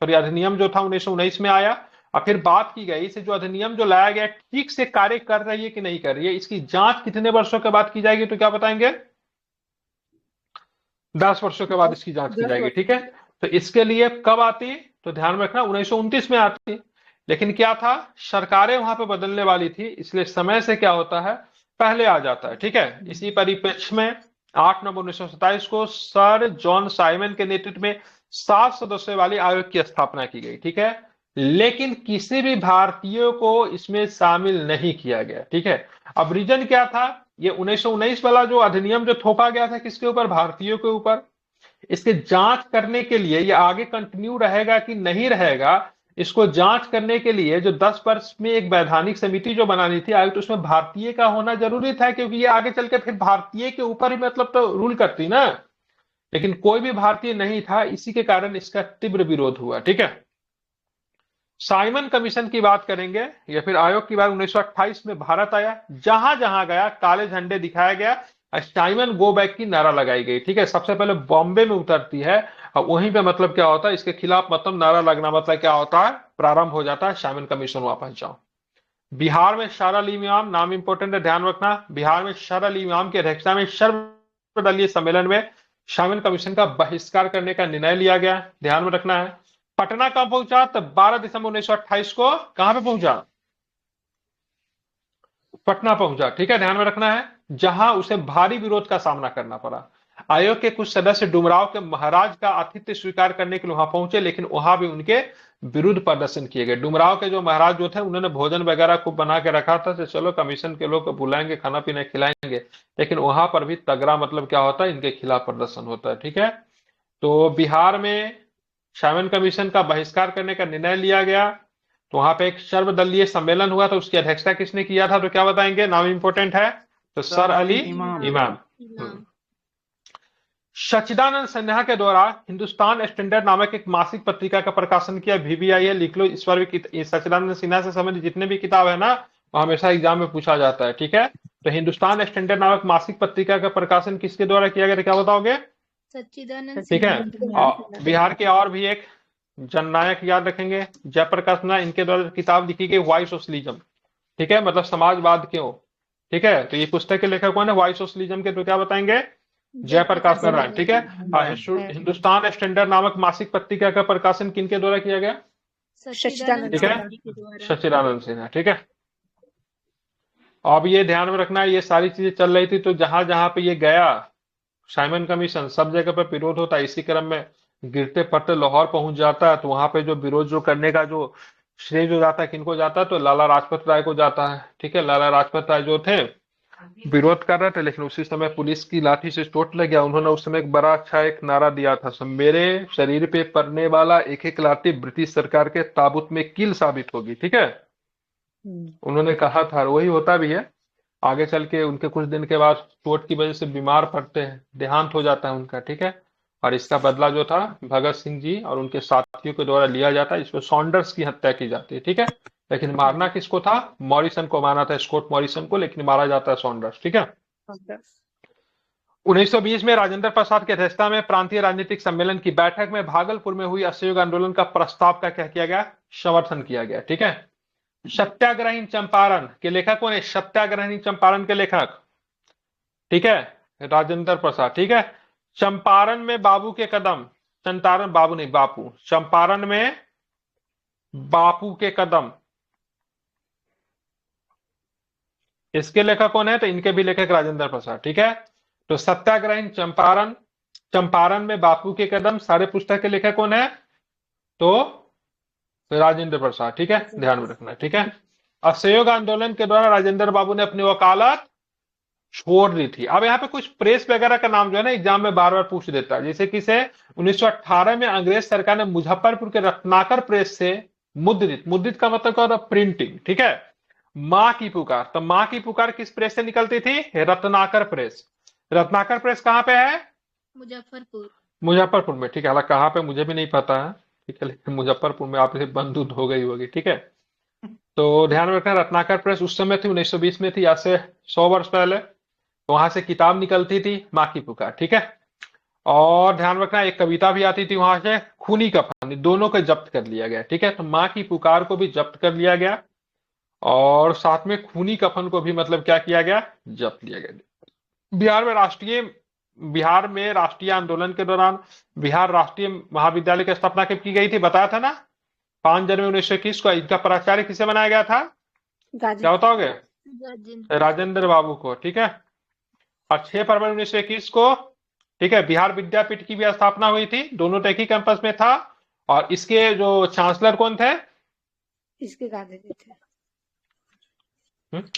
और ये अधिनियम जो था 1919 में आया, और फिर बात की गई इसे जो अधिनियम जो लाया गया ठीक से कार्य कर रही है कि नहीं कर रही है, इसकी जांच कितने वर्षों के बाद की जाएगी, तो क्या बताएंगे, 10 वर्षों के बाद इसकी जांच की जाएगी, ठीक है। तो इसके लिए कब आती, तो ध्यान में रखना 1929 में आती। लेकिन क्या था, सरकारें वहां पे बदलने वाली थी, इसलिए समय से क्या होता है, पहले आ जाता है, ठीक है। इसी परिप्रेक्ष्य में 8 नवंबर 1927 को सर जॉन साइमन के नेतृत्व में 7 सदस्यों वाली आयोग की स्थापना की गई, ठीक है। लेकिन किसी भी भारतीय को इसमें शामिल नहीं किया गया, ठीक है। अब रीजन क्या था, ये 1919 वाला जो अधिनियम जो थोपा गया था किसके ऊपर, भारतीयों के ऊपर। इसके जांच करने के लिए ये आगे कंटिन्यू रहेगा कि नहीं रहेगा, इसको जांच करने के लिए जो 10 वर्ष में एक वैधानिक समिति जो बनानी थी आयोग, तो उसमें भारतीय का होना जरूरी था, क्योंकि ये आगे चल के फिर भारतीय के ऊपर ही मतलब तो रूल करती ना। लेकिन कोई भी भारतीय नहीं था, इसी के कारण इसका तीव्र विरोध हुआ, ठीक है। साइमन कमीशन की बात करेंगे या फिर आयोग की बात, 1928 में भारत आया, जहां जहां गया काले झंडे दिखाया गया, साइमन गो बैक की नारा लगाई गई, ठीक है। सबसे पहले बॉम्बे में उतरती है और वहीं पे मतलब क्या होता है, इसके खिलाफ मतलब नारा लगना मतलब क्या होता है, प्रारंभ हो जाता है साइमन कमीशन वापस जाओ। बिहार में सर अली इमाम, नाम इंपोर्टेंट है, ध्यान रखना, बिहार में सर अली इमाम की अध्यक्षता में सर्वदलीय सम्मेलन में साइमन कमीशन का बहिष्कार करने का निर्णय लिया गया, ध्यान में रखना है। पटना कहां पहुंचा, तो 12 दिसंबर 1928 को कहां पे पहुंचा, पटना पहुंचा, ठीक है, ध्यान में रखना है, जहां उसे भारी विरोध का सामना करना पड़ा। आयोग के कुछ सदस्य डुमराव के महाराज का आतिथ्य स्वीकार करने के लिए वहां पहुंचे, लेकिन वहां भी उनके विरुद्ध प्रदर्शन किए गए। डुमराव के जो महाराज जो थे उन्होंने भोजन वगैरह खूब बना के रखा था, तो चलो कमीशन के लोग को बुलाएंगे, खाना पीना खिलाएंगे, लेकिन वहां पर भी तगड़ा मतलब क्या होता है, इनके खिलाफ प्रदर्शन होता है, ठीक है। तो बिहार में साइमन कमीशन का बहिष्कार करने का निर्णय लिया गया, तो वहां पे एक सर्वदलीय सम्मेलन हुआ, तो उसकी अध्यक्षता किसने किया था, तो क्या बताएंगे, नाम इंपोर्टेंट है, तो सर अली इमाम। सच्चिदानंद सिन्हा के द्वारा हिंदुस्तान स्टैंडर्ड नामक एक मासिक पत्रिका का प्रकाशन किया, VBI है, लिख लो, इस पर भी सच्चिदानंद सिन्हा से संबंधित जितने भी किताब है ना, वो हमेशा एग्जाम में पूछा जाता है, ठीक है। तो हिंदुस्तान स्टैंडर्ड नामक मासिक पत्रिका का प्रकाशन किसके द्वारा किया गया, क्या बताओगे, सच्चिदानंद ठीक है। और बिहार के और भी एक जननायक याद रखेंगे, जयप्रकाश नारायण, इनके द्वारा किताब लिखी गई वाई सोशलिज्म, ठीक है, मतलब समाजवाद क्यों, ठीक है। तो ये पुस्तक के लेखक कौन है, वाई सोशलिज्म के, तो क्या बताएंगे, जयप्रकाश नारायण, ठीक है। हिंदुस्तान स्टैंडर्ड नामक मासिक पत्रिका का प्रकाशन किनके द्वारा किया गया, ठीक है, सच्चिदानंद सिन्हा, ठीक है। अब ये ध्यान में रखना है, ये सारी चीजें चल रही थी, तो जहां जहां पे ये गया साइमन कमीशन, सब जगह पे विरोध होता है। इसी क्रम में गिरते पड़ते लाहौर पहुंच जाता है, तो वहां पे जो विरोध जो करने का जो श्रेय जो जाता है किनको जाता है, तो लाला लाजपत राय को जाता है। ठीक है, लाला लाजपत राय जो थे विरोध कर रहे थे, लेकिन उसी समय पुलिस की लाठी से चोट लग गया। उन्होंने उस समय एक बड़ा अच्छा एक नारा दिया था, मेरे शरीर पे पड़ने वाला एक एक लाठी ब्रिटिश सरकार के ताबूत में कील साबित होगी। ठीक है, उन्होंने कहा था, वही होता भी है। आगे चल के उनके कुछ दिन के बाद चोट की वजह से बीमार पड़ते हैं, देहांत हो जाता है उनका। ठीक है, और इसका बदला जो था भगत सिंह जी और उनके साथियों के द्वारा लिया जाता है, इसमें सॉन्डर्स की हत्या की जाती है। ठीक है, लेकिन मारना किसको था? मॉरिसन को मारना था, स्कॉट मॉरिसन को, लेकिन मारा जाता है सॉन्डर्स। ठीक है, 1920 में राजेंद्र प्रसाद की अध्यक्षता में प्रांतीय राजनीतिक सम्मेलन की बैठक में भागलपुर में हुई असहयोग आंदोलन का प्रस्ताव का क्या किया गया? समर्थन किया गया। ठीक है, सत्याग्रही चंपारण के लेखक कौन है? सत्याग्रही चंपारण के लेखक, ठीक है, राजेंद्र प्रसाद। ठीक है, चंपारण में बाबू के कदम, चंपारण बाबू नहीं बापू, चंपारण में बापू के कदम, इसके लेखक कौन है? तो इनके भी लेखक राजेंद्र प्रसाद। ठीक है, तो सत्याग्रही चंपारण, चंपारण में बापू के कदम, सारे पुस्तक के लेखक कौन है? तो राजेंद्र प्रसाद। ठीक है, ध्यान में रखना। ठीक है, असहयोग आंदोलन के दौरान राजेंद्र बाबू ने अपनी वकालत छोड़ दी थी। अब यहाँ पे कुछ प्रेस वगैरह का नाम जो है ना एग्जाम में बार बार पूछ देता है, जैसे कि से 1918 में अंग्रेज सरकार ने मुजफ्फरपुर के रत्नाकर प्रेस से मुद्रित, मुद्रित का मतलब क्या होता है? प्रिंटिंग। ठीक है, माँ की पुकार, तो माँ की पुकार किस प्रेस से निकलती थी? रत्नाकर प्रेस। रत्नाकर प्रेस कहाँ पे है? मुजफ्फरपुर। मुजफ्फरपुर में। ठीक है, हालांकि कहाँ पे मुझे भी नहीं पता है। ठीक है, लेकिन मुजफ्फरपुर में आपसे बंद हो गई होगी। ठीक है, तो ध्यान रखना रत्नाकर प्रेस उस समय थी, 1920 में थी, आज से 100 वर्ष पहले। तो वहां से किताब निकलती थी माँ की पुकार। ठीक है, और ध्यान रखना एक कविता भी आती थी वहां से, खूनी कफन, दोनों को जब्त कर लिया गया। ठीक है, तो माँ की पुकार को भी जब्त कर लिया गया और साथ में खूनी कफन को भी मतलब क्या किया गया? जब्त लिया गया। बिहार में राष्ट्रीय आंदोलन के दौरान बिहार राष्ट्रीय महाविद्यालय की स्थापना कब की गई थी? बताया था ना, 5 जनवरी 1921 को। इनका प्राचार्य किसे बनाया गया था? क्या बताओगे? राजेंद्र बाबू को। ठीक है, और 6 फरवरी 1921 को, ठीक है, बिहार विद्यापीठ की भी स्थापना हुई थी। दोनों तो एक ही कैंपस में था, और इसके जो चांसलर कौन थे? इसके गांधी जी थे।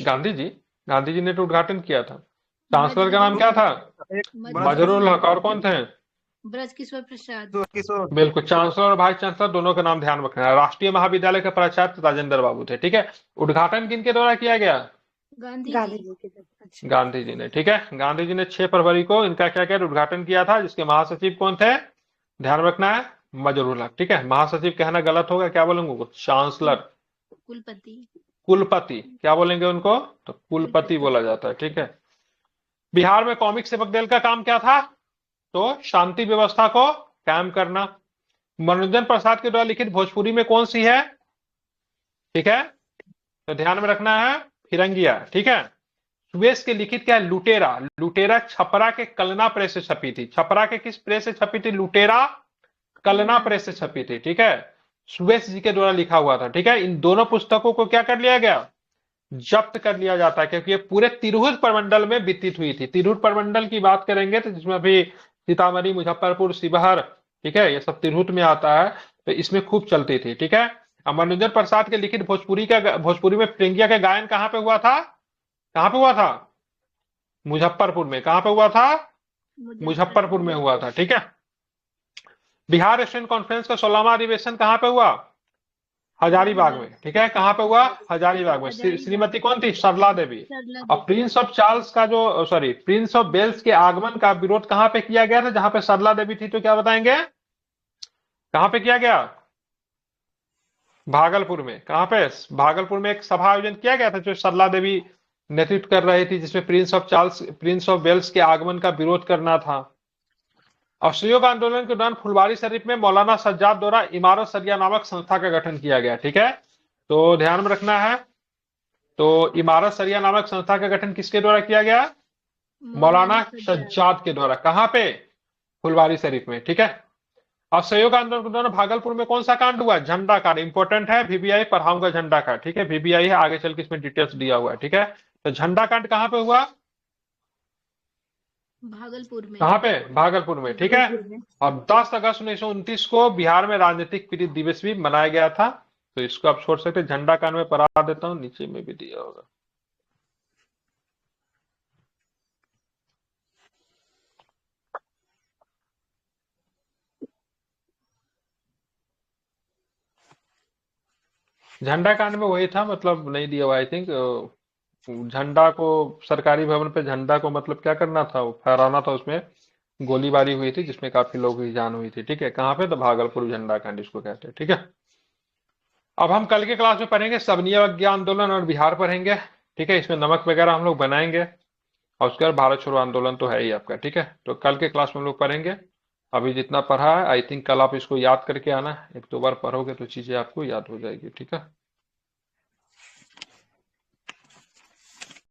गांधी जी। गांधी जी ने तो उद्घाटन किया था। चांसलर का नाम क्या था? मजरूल हक। और कौन थे? ब्रजकिशोर प्रसाद। किशोर। बिल्कुल, चांसलर और वाइस चांसलर दोनों का नाम ध्यान रखना है। राष्ट्रीय महाविद्यालय के प्राचार्य राजेंद्र बाबू थे। ठीक है, उद्घाटन किनके द्वारा किया गया? गांधी गांधी जी। जी के जब। अच्छा। गांधी जी ने। ठीक है, गांधी जी ने 6 फरवरी को इनका क्या क्या उद्घाटन किया था, जिसके महासचिव कौन थे? ध्यान रखना है, मजरूल हक। ठीक है, महासचिव कहना गलत होगा, क्या बोलेंगे? चांसलर, कुलपति। कुलपति क्या बोलेंगे उनको? तो कुलपति बोला जाता है। ठीक है, बिहार में कॉमिक सेवक दल का काम क्या था? तो शांति व्यवस्था को कायम करना। मनोरंजन प्रसाद के द्वारा लिखित भोजपुरी में कौन सी है? ठीक है, तो ध्यान में रखना है, फिरंगिया। ठीक है, सुवेश के लिखित क्या है? लुटेरा। लुटेरा छपरा के कलना प्रेस से छपी थी। छपरा के किस प्रेस से छपी थी? लुटेरा कलना प्रेस से छपी थी। ठीक है, सुवेश जी के द्वारा लिखा हुआ था। ठीक है, इन दोनों पुस्तकों को क्या कर लिया गया? जब्त कर लिया जाता है, क्योंकि ये पूरे तिरहुत प्रमंडल में वितरित हुई थी। तिरहुत प्रमंडल की बात करेंगे तो जिसमें अभी सीतामढ़ी, मुजफ्फरपुर, शिवहर, ठीक है, ये सब तिरहुत में आता है, तो इसमें खूब चलती थी। ठीक है, मनोरंजन प्रसाद के लिखित भोजपुरी में फिरंगिया का गायन कहाँ पे हुआ था? कहाँ पे हुआ था? मुजफ्फरपुर में। कहाँ पे हुआ था? मुजफ्फरपुर में हुआ था। ठीक है, बिहार एशियन कॉन्फ्रेंस का 16वां अधिवेशन कहाँ पे हुआ? हजारीबाग में। ठीक है, कहाँ पे हुआ? हजारीबाग में। श्रीमती कौन थी? सरला देवी। और प्रिंस ऑफ चार्ल्स का जो प्रिंस ऑफ वेल्स के आगमन का विरोध कहाँ पे किया गया था? जहां पे सरला देवी थी, तो क्या बताएंगे? कहाँ पे किया गया? भागलपुर में। कहाँ पे? भागलपुर में एक सभा आयोजन किया गया था जो सरला देवी नेतृत्व कर रही थी, जिसमें प्रिंस ऑफ वेल्स के आगमन का विरोध करना था। असहयोग आंदोलन के दौरान फुलवारी शरीफ में मौलाना सज्जाद द्वारा इमारत सरिया नामक संस्था का गठन किया गया। ठीक है, तो ध्यान में रखना है, तो इमारत सरिया नामक संस्था का गठन किसके द्वारा किया गया? मौलाना सज्जाद के द्वारा। कहाँ पे? फुलवारी शरीफ में। ठीक है, असहयोग आंदोलन के दौरान भागलपुर में कौन सा कांड हुआ? झंडा कांड। इंपॉर्टेंट है, VBI पढ़ाऊंगा झंडा कांड। ठीक है, VBI है, आगे चल के इसमें डिटेल्स दिया हुआ है। ठीक है, तो झंडा कांड कहाँ पे हुआ? भागलपुर में। कहाँ पे? भागलपुर में, ठीक है। भागलपुर में। और 10 अगस्त 1929 को बिहार में राजनीतिक पीड़ित दिवस भी मनाया गया था। तो इसको आप छोड़ सकते हैं। झंडा कांड में पढ़ा देता हूँ, नीचे में भी दिया होगा। झंडा कांड में वही था, मतलब नहीं दिया हुआ आई थिंक। झंडा को, सरकारी भवन पे झंडा को मतलब क्या करना था, वो फहराना था। उसमें गोलीबारी हुई थी जिसमें काफी लोगों की जान हुई थी, ठीक है। कहाँ पे? तो भागलपुर झंडा कांड इसको कहते हैं, ठीक है। अब हम कल के क्लास में पढ़ेंगे सबनीय अवज्ञा आंदोलन और बिहार पढ़ेंगे, ठीक है। इसमें नमक वगैरह हम लोग बनाएंगे। और उसके बाद भारत छोड़ो आंदोलन तो है ही आपका, ठीक है। तो कल के क्लास में हम लोग पढ़ेंगे। अभी जितना पढ़ा है आई थिंक कल आप इसको याद करके आना। एक दो बार पढ़ोगे तो चीजें आपको याद हो जाएगी, ठीक है।